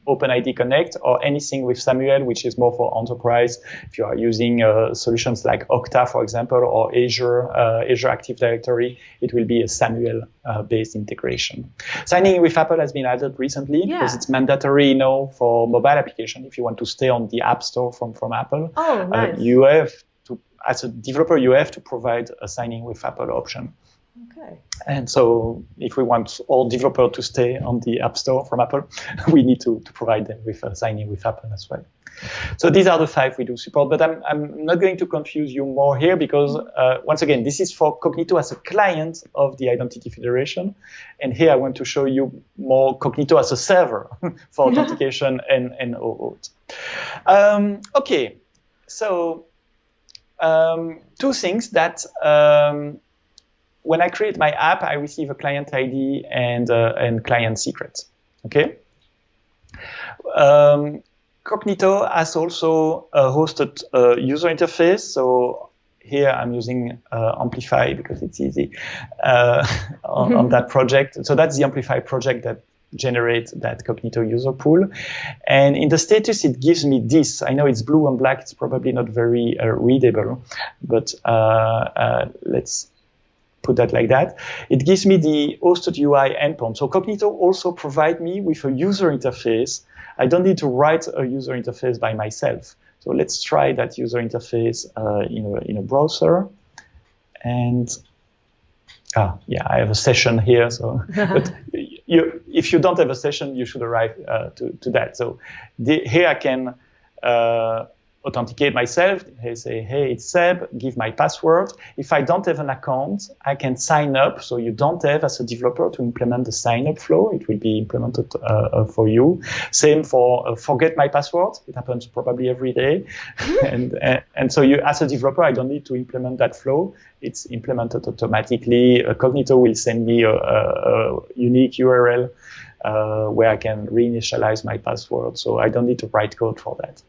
OpenID Connect, or anything with Samuel, which is more for enterprise. If you are using solutions like Okta, for example, or Azure Active Directory, it will be a Samuel-based integration. Signing with Apple has been added recently because it's mandatory now for mobile application. If you want to stay on the App Store from Apple, nice. You have to, as a developer, you have to provide a signing with Apple option. Okay. Okay. And so if we want all developers to stay on the App Store from Apple, we need to provide them with signing with Apple as well. So these are the 5 we do support, but I'm not going to confuse you more here because, once again, this is for Cognito as a client of the Identity Federation. And here I want to show you more Cognito as a server for authentication and OAuth. Okay, so 2 things that when I create my app, I receive a client ID and client secret. Okay. Cognito has also a hosted user interface. So here I'm using Amplify because it's easy on that project. So that's the Amplify project that generates that Cognito user pool. And in the status, it gives me this. I know it's blue and black. It's probably not very readable, but let's put that like that. It gives me the hosted UI endpoint. So Cognito also provides me with a user interface. I don't need to write a user interface by myself. So let's try that user interface in a browser. And yeah, I have a session here. So, but if you don't have a session, you should arrive to that. So here I can authenticate myself. I say, hey, it's Seb, give my password. If I don't have an account, I can sign up. So you don't have, as a developer, to implement the sign-up flow. It will be implemented for you. Same for forget my password. It happens probably every day. and so you, as a developer, I don't need to implement that flow. It's implemented automatically. Cognito will send me a unique URL where I can reinitialize my password. So I don't need to write code for that.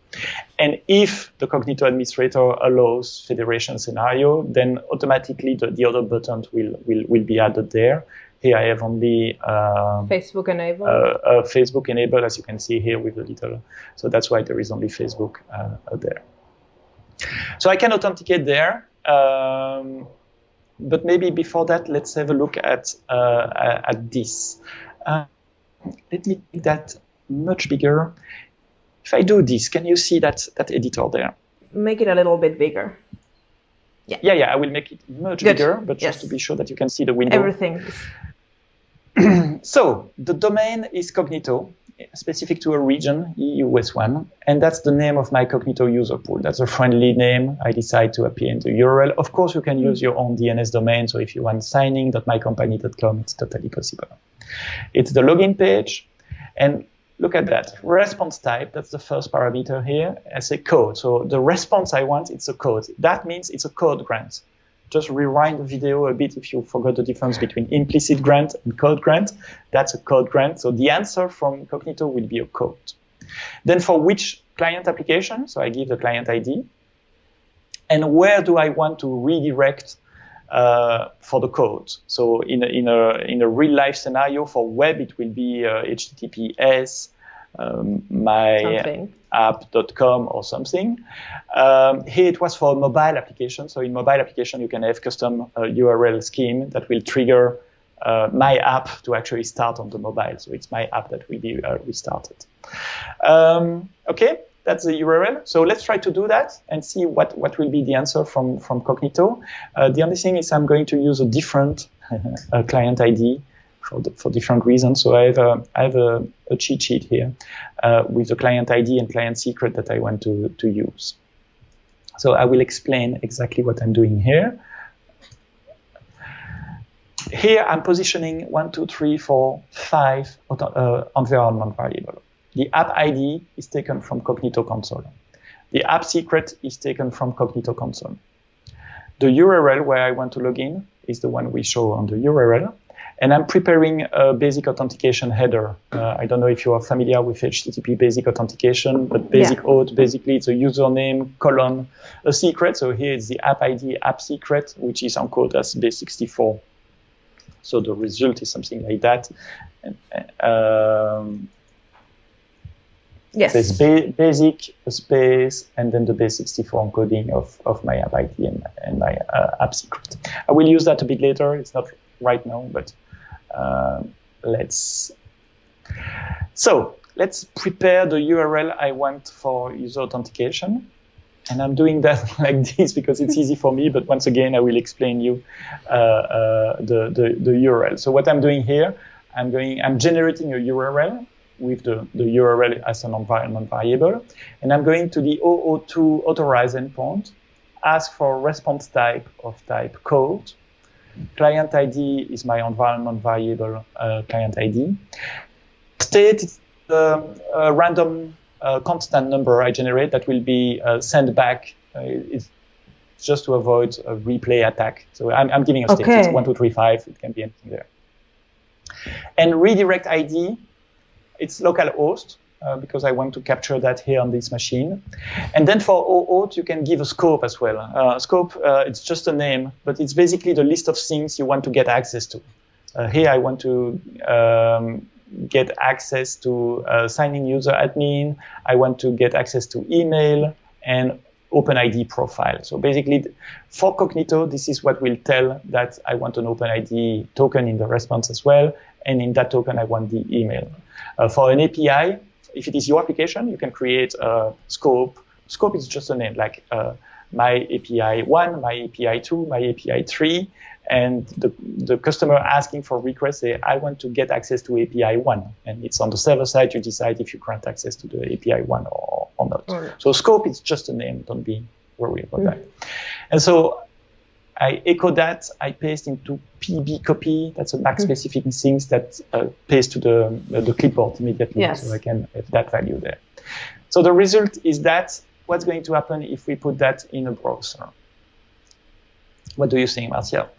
And if the Cognito administrator allows federation scenario, then automatically the other buttons will be added there. Here I have only Facebook enabled. Facebook enabled, as you can see here with the little. So that's why there is only Facebook there. So I can authenticate there. But maybe before that, let's have a look at this. Let me make that much bigger. If I do this, can you see that editor there? Make it a little bit bigger. Yeah, I will make it much bigger, but just to be sure that you can see the window. Everything. So the domain is Cognito, specific to a region, US one, and that's the name of my Cognito user pool. That's a friendly name. I decide to appear in the URL. Of course, you can use your own DNS domain. So if you want signing.mycompany.com, it's totally possible. It's the login page, and look at that. Response type, that's the first parameter here, as a code. So the response I want, it's a code. That means it's a code grant. Just rewind the video a bit if you forgot the difference between implicit grant and code grant. That's a code grant. So the answer from Cognito will be a code. Then for which client application? So I give the client ID. And where do I want to redirect for the code? So in a real life scenario for web, it will be HTTPS myapp.com or something. Here it was for a mobile application. So in mobile application, you can have custom URL scheme that will trigger my app to actually start on the mobile. So it's my app that will be restarted. Okay, that's the URL. So let's try to do that and see what will be the answer from Cognito. The only thing is I'm going to use a different client ID for different reasons. So I have a cheat sheet here with the client ID and client secret that I want to use. So I will explain exactly what I'm doing here. Here I'm positioning 1, 2, 3, 4, 5 environment variables. The app ID is taken from Cognito console. The app secret is taken from Cognito console. The URL where I want to log in is the one we show on the URL. And I'm preparing a basic authentication header. I don't know if you are familiar with HTTP basic authentication, but basic auth, basically it's a username, colon, a secret. So here it's the app ID, app secret, which is encoded as base64. So the result is something like that. Yes. There's basic, a space, and then the base64 encoding of my app ID and my app secret. I will use that a bit later. It's not right now, but let's prepare the URL I want for user authentication. And I'm doing that like this because it's easy for me. But once again, I will explain you the URL. So what I'm doing here, I'm generating a URL with the URL as an environment variable. And I'm going to the OAuth authorize endpoint, ask for response type of type code. Client ID is my environment variable client ID. State is a random constant number I generate that will be sent back. It's just to avoid a replay attack. So I'm giving a state. It's 1, 2, 3, 5. It can be anything there. And redirect ID, it's localhost because I want to capture that here on this machine. And then for OAuth, you can give a scope as well. Scope, it's just a name, but it's basically the list of things you want to get access to. Here I want to get access to sign-in user admin. I want to get access to email and OpenID profile. So basically, for Cognito, this is what will tell that I want an OpenID token in the response as well. And in that token, I want the email. For an API, if it is your application, you can create a scope. Scope is just a name, like my API 1, my API 2, my API 3. And the customer asking for requests, say, I want to get access to API 1. And it's on the server side, you decide if you grant access to the API 1 or not. Oh. So scope is just a name, don't be worried about that. And so I echo that, I paste into PB copy, that's a back specific things that paste to the clipboard immediately, so I can have that value there. So the result is that what's going to happen if we put that in a browser? What do you think, Marcia?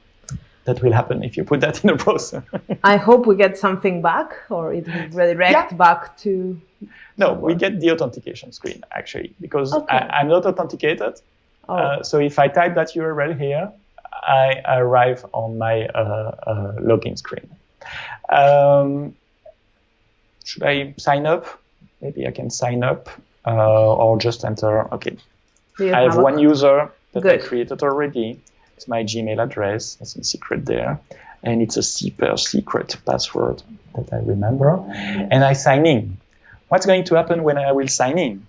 That will happen if you put that in a browser. I hope we get something back, or it will redirect back to... No, we get the authentication screen, actually, because I'm not authenticated. So if I type that URL here, I arrive on my login screen. Should I sign up? Maybe I can sign up or just enter. Okay. I have one user that I created already. It's my Gmail address. There's a secret there. And it's a super secret password that I remember. And I sign in. What's going to happen when I will sign in?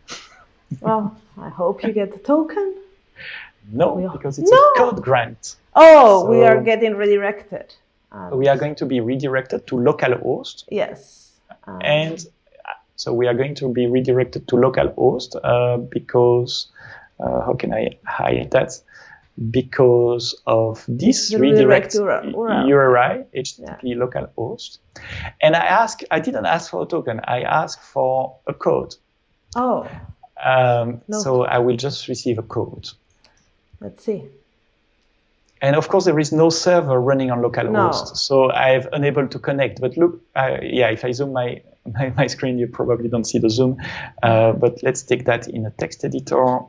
Well, I hope you get the token. No, because it's a code grant. Oh, so we are getting redirected. We are going to be redirected to localhost. Yes. And so we are going to be redirected to localhost because, how can I hide that? Because of this redirect URI, HTTP localhost. And I didn't ask for a token. I asked for a code. Oh. So I will just receive a code. Let's see. And of course, there is no server running on localhost, so I've unable to connect. But look, if I zoom my screen, you probably don't see the zoom. But let's take that in a text editor.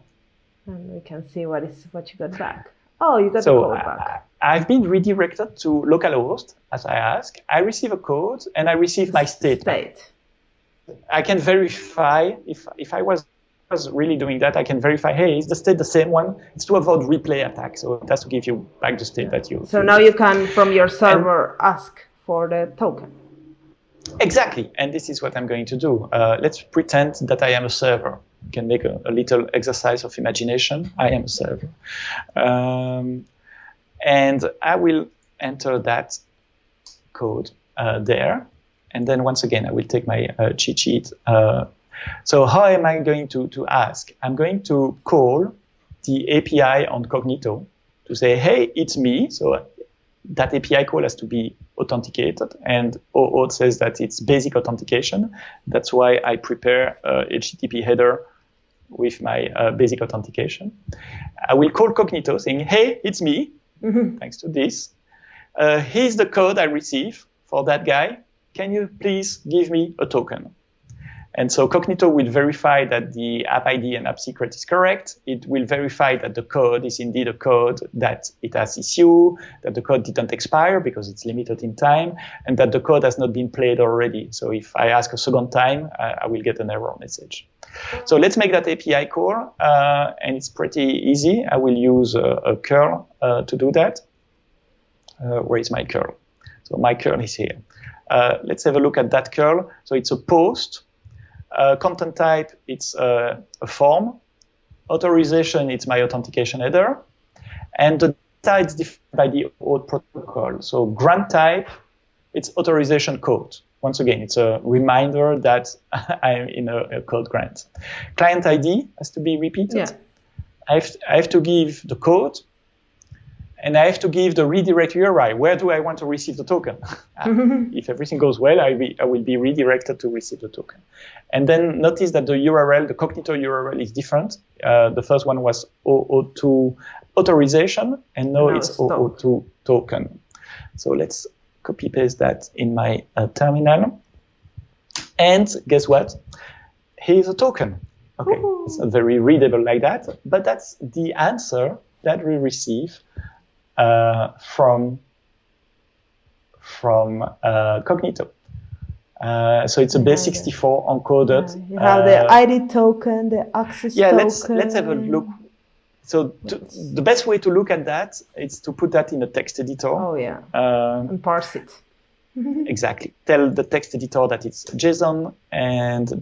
And we can see what you got back. Oh, you got the code back. I've been redirected to localhost, as I asked. I receive a code, and I receive my state. I can verify if I was really doing that, I can verify, hey, is the state the same one? It's to avoid replay attack, so that's to give you back the state that you... So now you can, from your server, ask for the token. Exactly, and this is what I'm going to do. Let's pretend that I am a server. You can make a little exercise of imagination. I am a server. And I will enter that code there. And then once again, I will take my cheat sheet. So how am I going to ask? I'm going to call the API on Cognito to say, hey, it's me. So that API call has to be authenticated. And OAuth says that it's basic authentication. That's why I prepare a HTTP header with my basic authentication. I will call Cognito saying, hey, it's me. Thanks to this. Here's the code I receive for that guy. Can you please give me a token? And so Cognito will verify that the app ID and app secret is correct. It will verify that the code is indeed a code that it has issue, that the code didn't expire because it's limited in time, and that the code has not been played already. So if I ask a second time, I will get an error message. So let's make that API call, and it's pretty easy. I will use a curl to do that. Where is my curl? So my curl is here. Let's have a look at that curl. So it's a post. Content type, it's a form. Authorization, it's my authentication header. And the data is defined by the OAuth protocol. So grant type, it's authorization code. Once again, it's a reminder that I'm in a code grant. Client ID has to be repeated. Yeah. I have to give the code, and I have to give the redirect URI. Where do I want to receive the token? If everything goes well, I will be redirected to receive the token. And then notice that the URL, the Cognito URL, is different. The first one was OAuth2 authorization, and now it's OAuth2 token. So let's copy paste that in my terminal. And guess what? Here's a token. Okay, it's not very readable like that, but that's the answer that we receive from Cognito. So it's a base64 encoded. Yeah. You have the ID token, the access token. Let's have a look. So the best way to look at that is to put that in a text editor. Oh yeah, and parse it. Exactly. Tell the text editor that it's JSON and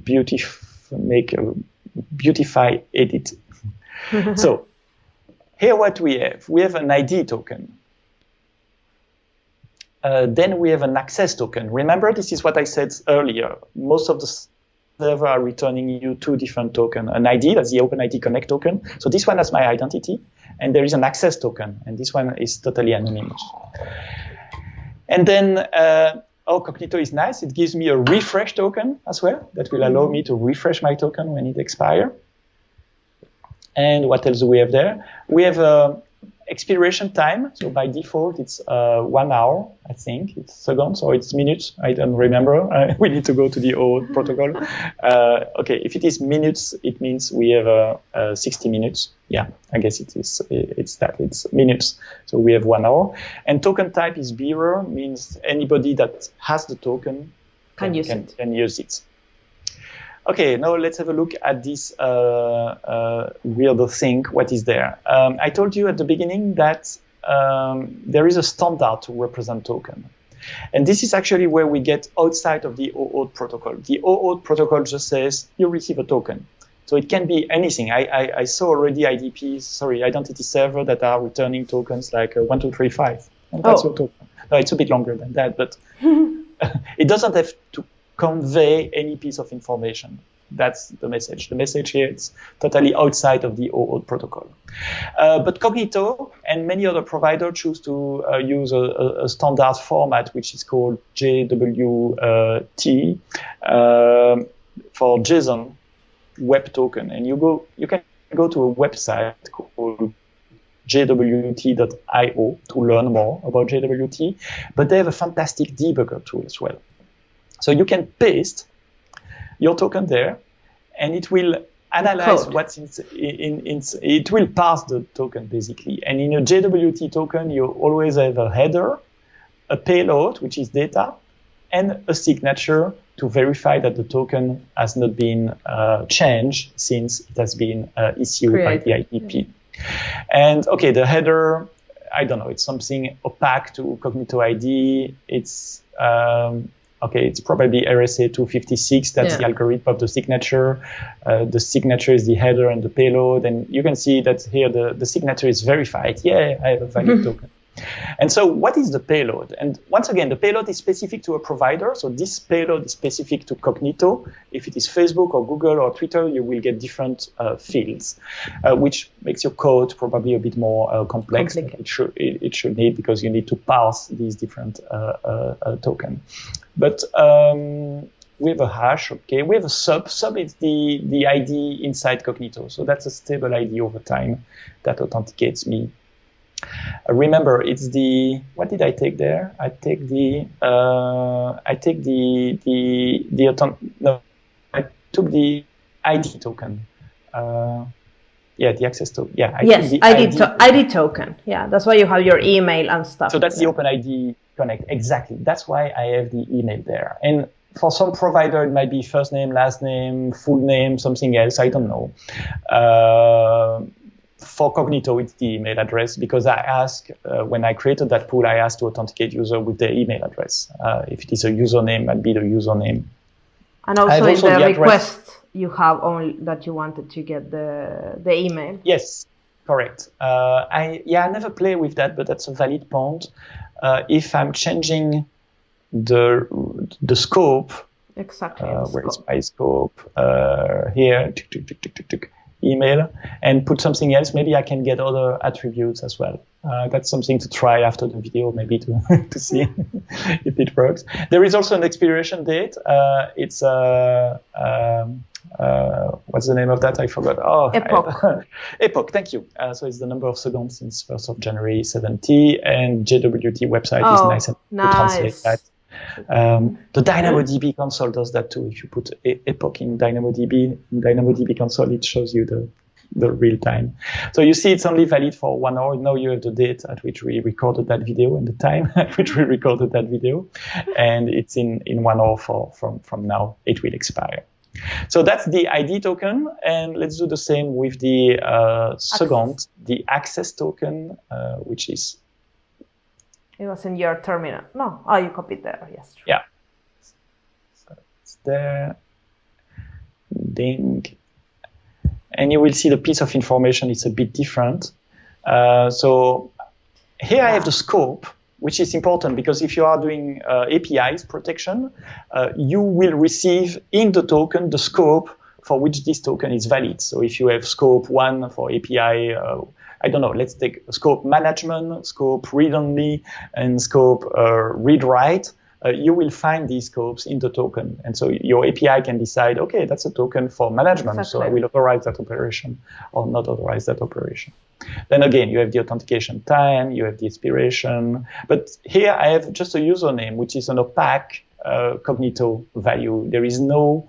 make a beautify edit. So here what we have. We have an ID token. Then we have an access token. Remember, this is what I said earlier. Most of the servers are returning you two different tokens. An ID, that's the OpenID Connect token. So this one has my identity. And there is an access token. And this one is totally anonymous. And then Cognito is nice. It gives me a refresh token as well. That will allow me to refresh my token when it expires. And what else do we have there? We have expiration time. So by default, it's 1 hour, I think. It's seconds or it's minutes. I don't remember. We need to go to the OAuth protocol. Okay, if it is minutes, it means we have 60 minutes. Yeah, I guess it is. It's minutes. So we have 1 hour. And token type is bearer, means anybody that has the token can use it. Okay, now let's have a look at this weird thing. What is there? I told you at the beginning that there is a standard to represent token. And this is actually where we get outside of the OAuth protocol. The OAuth protocol just says you receive a token. So it can be anything. I saw already identity server that are returning tokens like 1235. And that's your token. No, it's a bit longer than that, but it doesn't have to convey any piece of information. That's the message. The message here is totally outside of the OAuth protocol. But Cognito and many other providers choose to use a standard format, which is called JWT for JSON Web Token. And you can go to a website called jwt.io to learn more about JWT. But they have a fantastic debugger tool as well. So you can paste your token there, and it will analyze what's it will parse the token basically. And in a JWT token, you always have a header, a payload, which is data, and a signature to verify that the token has not been changed since it has been issued by the IDP. And okay, the header, I don't know, it's something opaque to Cognito ID. It's it's probably RSA 256. That's the algorithm of the signature. The signature is the header and the payload. And you can see that here the signature is verified. Yeah, I have a valid token. And so what is the payload? And once again, the payload is specific to a provider. So this payload is specific to Cognito. If it is Facebook or Google or Twitter, you will get different fields, which makes your code probably a bit more complex than it should need, because you need to parse these different tokens. But we have a hash, okay. We have a sub. Sub is the ID inside Cognito. So that's a stable ID over time that authenticates me. Remember, it's what did I take there? I took the ID token. The access token. Yeah, ID token. Yeah, that's why you have your email and stuff. So that's the OpenID Connect. Exactly. That's why I have the email there. And for some provider, it might be first name, last name, full name, something else. I don't know. For Cognito, it's the email address, because I asked, when I created that pool, I asked to authenticate user with their email address. If it is a username, it might be the username. And also in the request, you have only that you wanted to get the email. Yes, correct. I never play with that, but that's a valid point. If I'm changing the scope, exactly. Where is my scope? Here, email, and put something else. Maybe I can get other attributes as well. That's something to try after the video, maybe to to see if it works. There is also an expiration date. It's what's the name of that? I forgot. Oh, epoch. Epoch. Thank you. So it's the number of seconds since 1st of January 70, and JWT website is nice and to translate that. The DynamoDB console does that too. If you put epoch in DynamoDB console, it shows you the real time. So you see it's only valid for 1 hour. Now you have the date at which we recorded that video and the time at which we recorded that video. And it's in 1 hour from now. It will expire. So that's the ID token. And let's do the same with the second, the access token, which is... It was in your terminal. No. Oh, you copied there. Yes. True. Yeah. So it's there. Ding. And you will see the piece of information is a bit different. So here I have the scope, which is important because if you are doing APIs protection, you will receive in the token the scope for which this token is valid. So if you have scope 1 for API, I don't know, let's take scope management, scope read-only, and scope read-write. You will find these scopes in the token. And so your API can decide, okay, that's a token for management, exactly. So I will authorize that operation or not authorize that operation. Then again, you have the authentication time, you have the expiration. But here I have just a username, which is an opaque Cognito value. There is no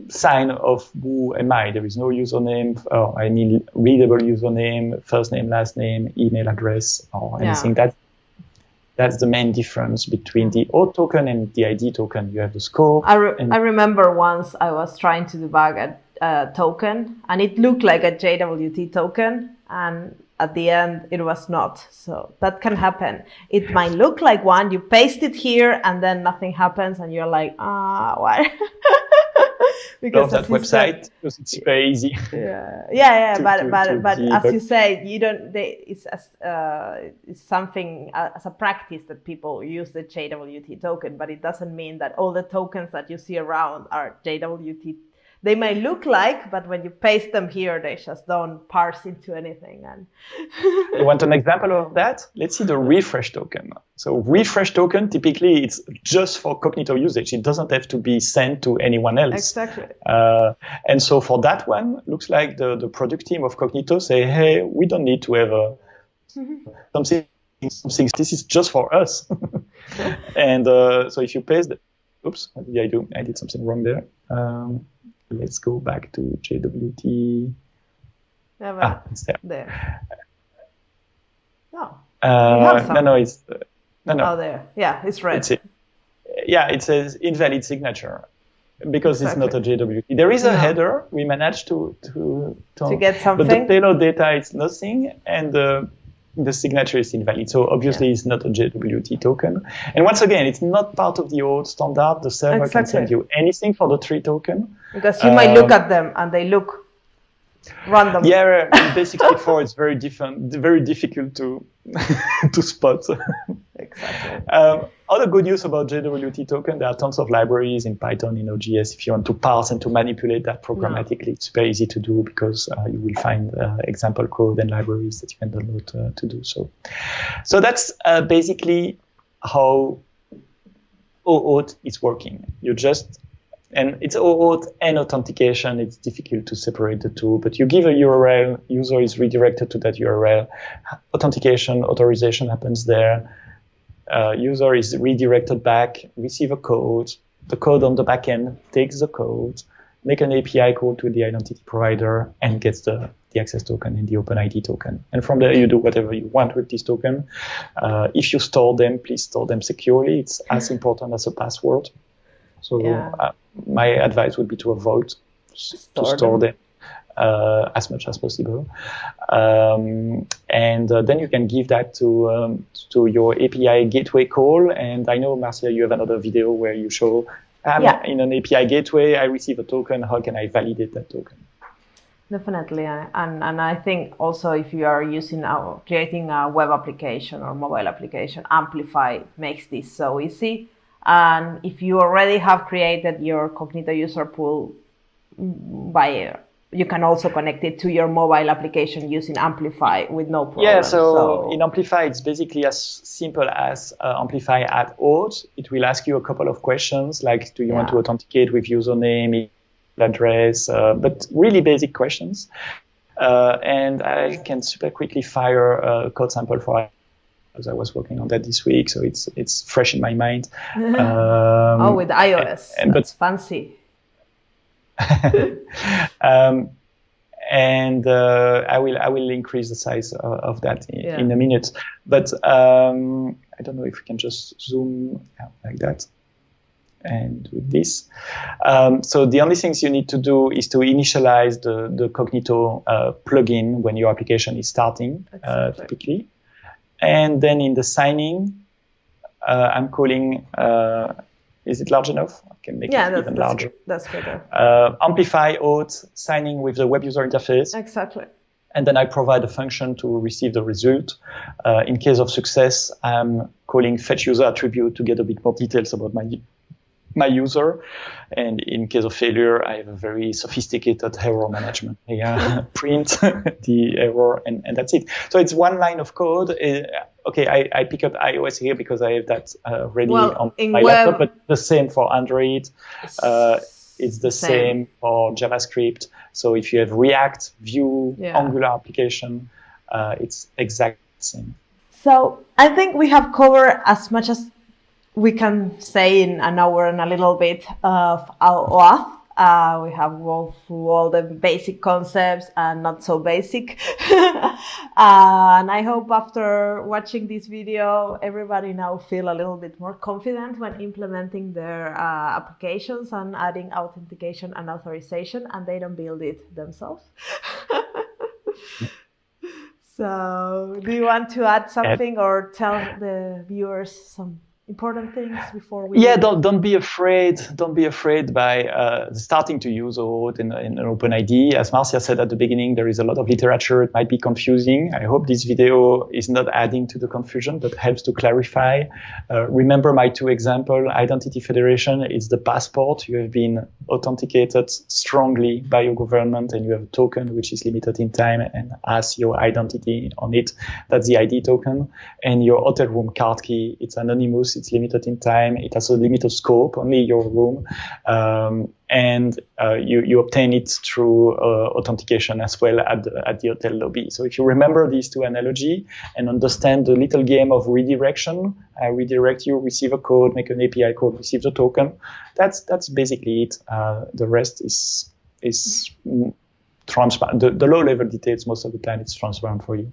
sign of who am I. There is no username, I mean readable username, first name, last name, email address, or anything. That's the main difference between the auth token and the ID token. You have the scope. I remember once I was trying to debug a token, and it looked like a JWT token, and at the end it was not. So that can happen. It might look like one, you paste it here, and then nothing happens, and you're like, why? Because that website, because it's very easy. But as you say, you don't. It's something as a practice that people use the JWT token, but it doesn't mean that all the tokens that you see around are JWT. They may look like, but when you paste them here, they just don't parse into anything. And you want an example of that? Let's see the refresh token. So refresh token, typically it's just for Cognito usage. It doesn't have to be sent to anyone else. Exactly. And so for that one, looks like the product team of Cognito say, hey, we don't need to have something. This is just for us. And so if you paste, oops, what did I do? I did something wrong there. Let's go back to JWT. It's there. No. It's no. Oh, there. Yeah, it's red. It says invalid signature because it's not a JWT. There is a header. We managed to get something. But the payload data is nothing, and the signature is invalid. So obviously it's not a JWT token. And once again, it's not part of the old standard. The server can send you anything for the 3 token. Because you might look at them and they look random. Yeah, in base64 it's very difficult to to spot. Exactly. Other good news about JWT token, there are tons of libraries in Python, in Node.js. If you want to parse and to manipulate that programmatically, it's very easy to do because you will find example code and libraries that you can download to do so. So that's basically how OAuth is working. And it's OAuth and authentication. It's difficult to separate the two, but you give a URL, user is redirected to that URL. Authentication, authorization happens there. User is redirected back, receive a code. The code on the backend takes the code, make an API call to the identity provider, and gets the access token and the OpenID token. And from there, you do whatever you want with this token. If you store them, please store them securely. It's as important as a password. So my advice would be to avoid to store them as much as possible. And then you can give that to your API gateway call. And I know, Marcia, you have another video where you show I'm in an API gateway, I receive a token, how can I validate that token? Definitely, and I think also if you are creating a web application or mobile application, Amplify makes this so easy. And if you already have created your Cognito user pool you can also connect it to your mobile application using Amplify with no problem. Yeah, so in Amplify, it's basically as simple as Amplify at auth. It will ask you a couple of questions, like do you want to authenticate with username, address, but really basic questions. And I can super quickly fire a code sample for it, because I was working on that this week, so it's fresh in my mind. With iOS, that's fancy. I will increase the size of that in a minute. But I don't know if we can just zoom out like that and do this. So the only things you need to do is to initialize the Cognito plugin when your application is starting, typically. And then in the signing, I'm calling. Is it large enough? I can make it even larger. That's better. Amplify auth, signing with the web user interface. Exactly. And then I provide a function to receive the result. In case of success, I'm calling fetch user attribute to get a bit more details about my user. And in case of failure, I have a very sophisticated error management. Print the error, and that's it. So it's one line of code. I pick up iOS here because I have that ready on my laptop, but the same for Android. It's the same for JavaScript. So if you have React, Vue, Angular application, it's exactly the same. So I think we have covered as much as we can say in an hour and a little bit of our OAuth. We have gone through all the basic concepts and not so basic. And I hope after watching this video, everybody now feel a little bit more confident when implementing their applications and adding authentication and authorization, and they don't build it themselves. So do you want to add something or tell the viewers some important things before we don't be afraid by starting to use OAuth in OpenID. As Marcia said at the beginning, there is a lot of literature. It might be confusing. I hope this video is not adding to the confusion, but helps to clarify. Remember my two examples. Identity federation is the passport. You have been authenticated strongly by your government, and you have a token which is limited in time and has your identity on it. That's the ID token. And your hotel room card key, it's anonymous. It's limited in time. It has a limited scope, only your room. And you obtain it through authentication as well at the hotel lobby. So if you remember these two analogies and understand the little game of redirection, I redirect you, receive a code, make an API call, receive the token. That's basically it. The rest is transparent. The low level details, most of the time, it's transparent for you.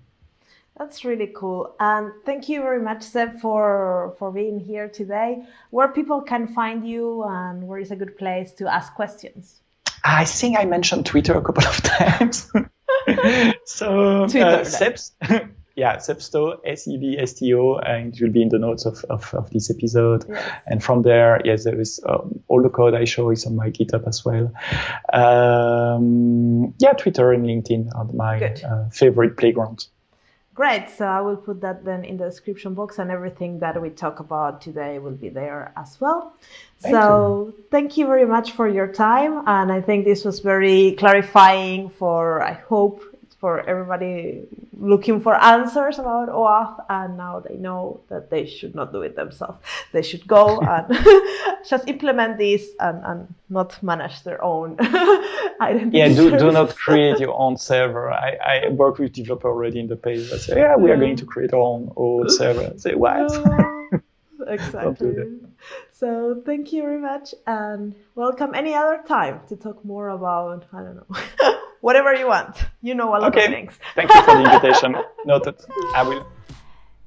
That's really cool. And thank you very much, Seb, for being here today. Where people can find you and where is a good place to ask questions? I think I mentioned Twitter a couple of times. So Sebsto, Sebsto, and it will be in the notes of this episode. Yes. And from there, there is all the code I show is on my GitHub as well. Twitter and LinkedIn are my favorite playgrounds. Great. So I will put that then in the description box, and everything that we talk about today will be there as well. Thank you very much for your time. And I think this was very clarifying I hope, for everybody looking for answers about OAuth. And now they know that they should not do it themselves. They should go and just implement this and not manage their own identity. Do not create your own server. I work with developer already in the page that say, we are going to create our own OAuth server. I say, what? Exactly. So thank you very much, and welcome any other time to talk more about, I don't know, whatever you want. You know a lot of things. Thank you for the invitation. Noted. I will.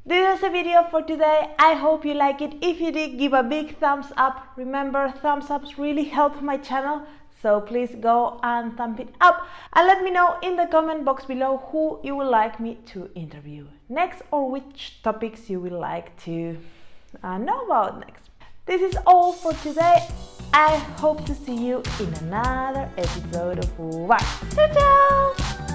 This was the video for today. I hope you like it. If you did, give a big thumbs up. Remember, thumbs ups really help my channel. So please go and thumb it up. And let me know in the comment box below who you would like me to interview next, or which topics you would like to know about next. This is all for today. I hope to see you in another episode of FooBar. Ciao, ciao!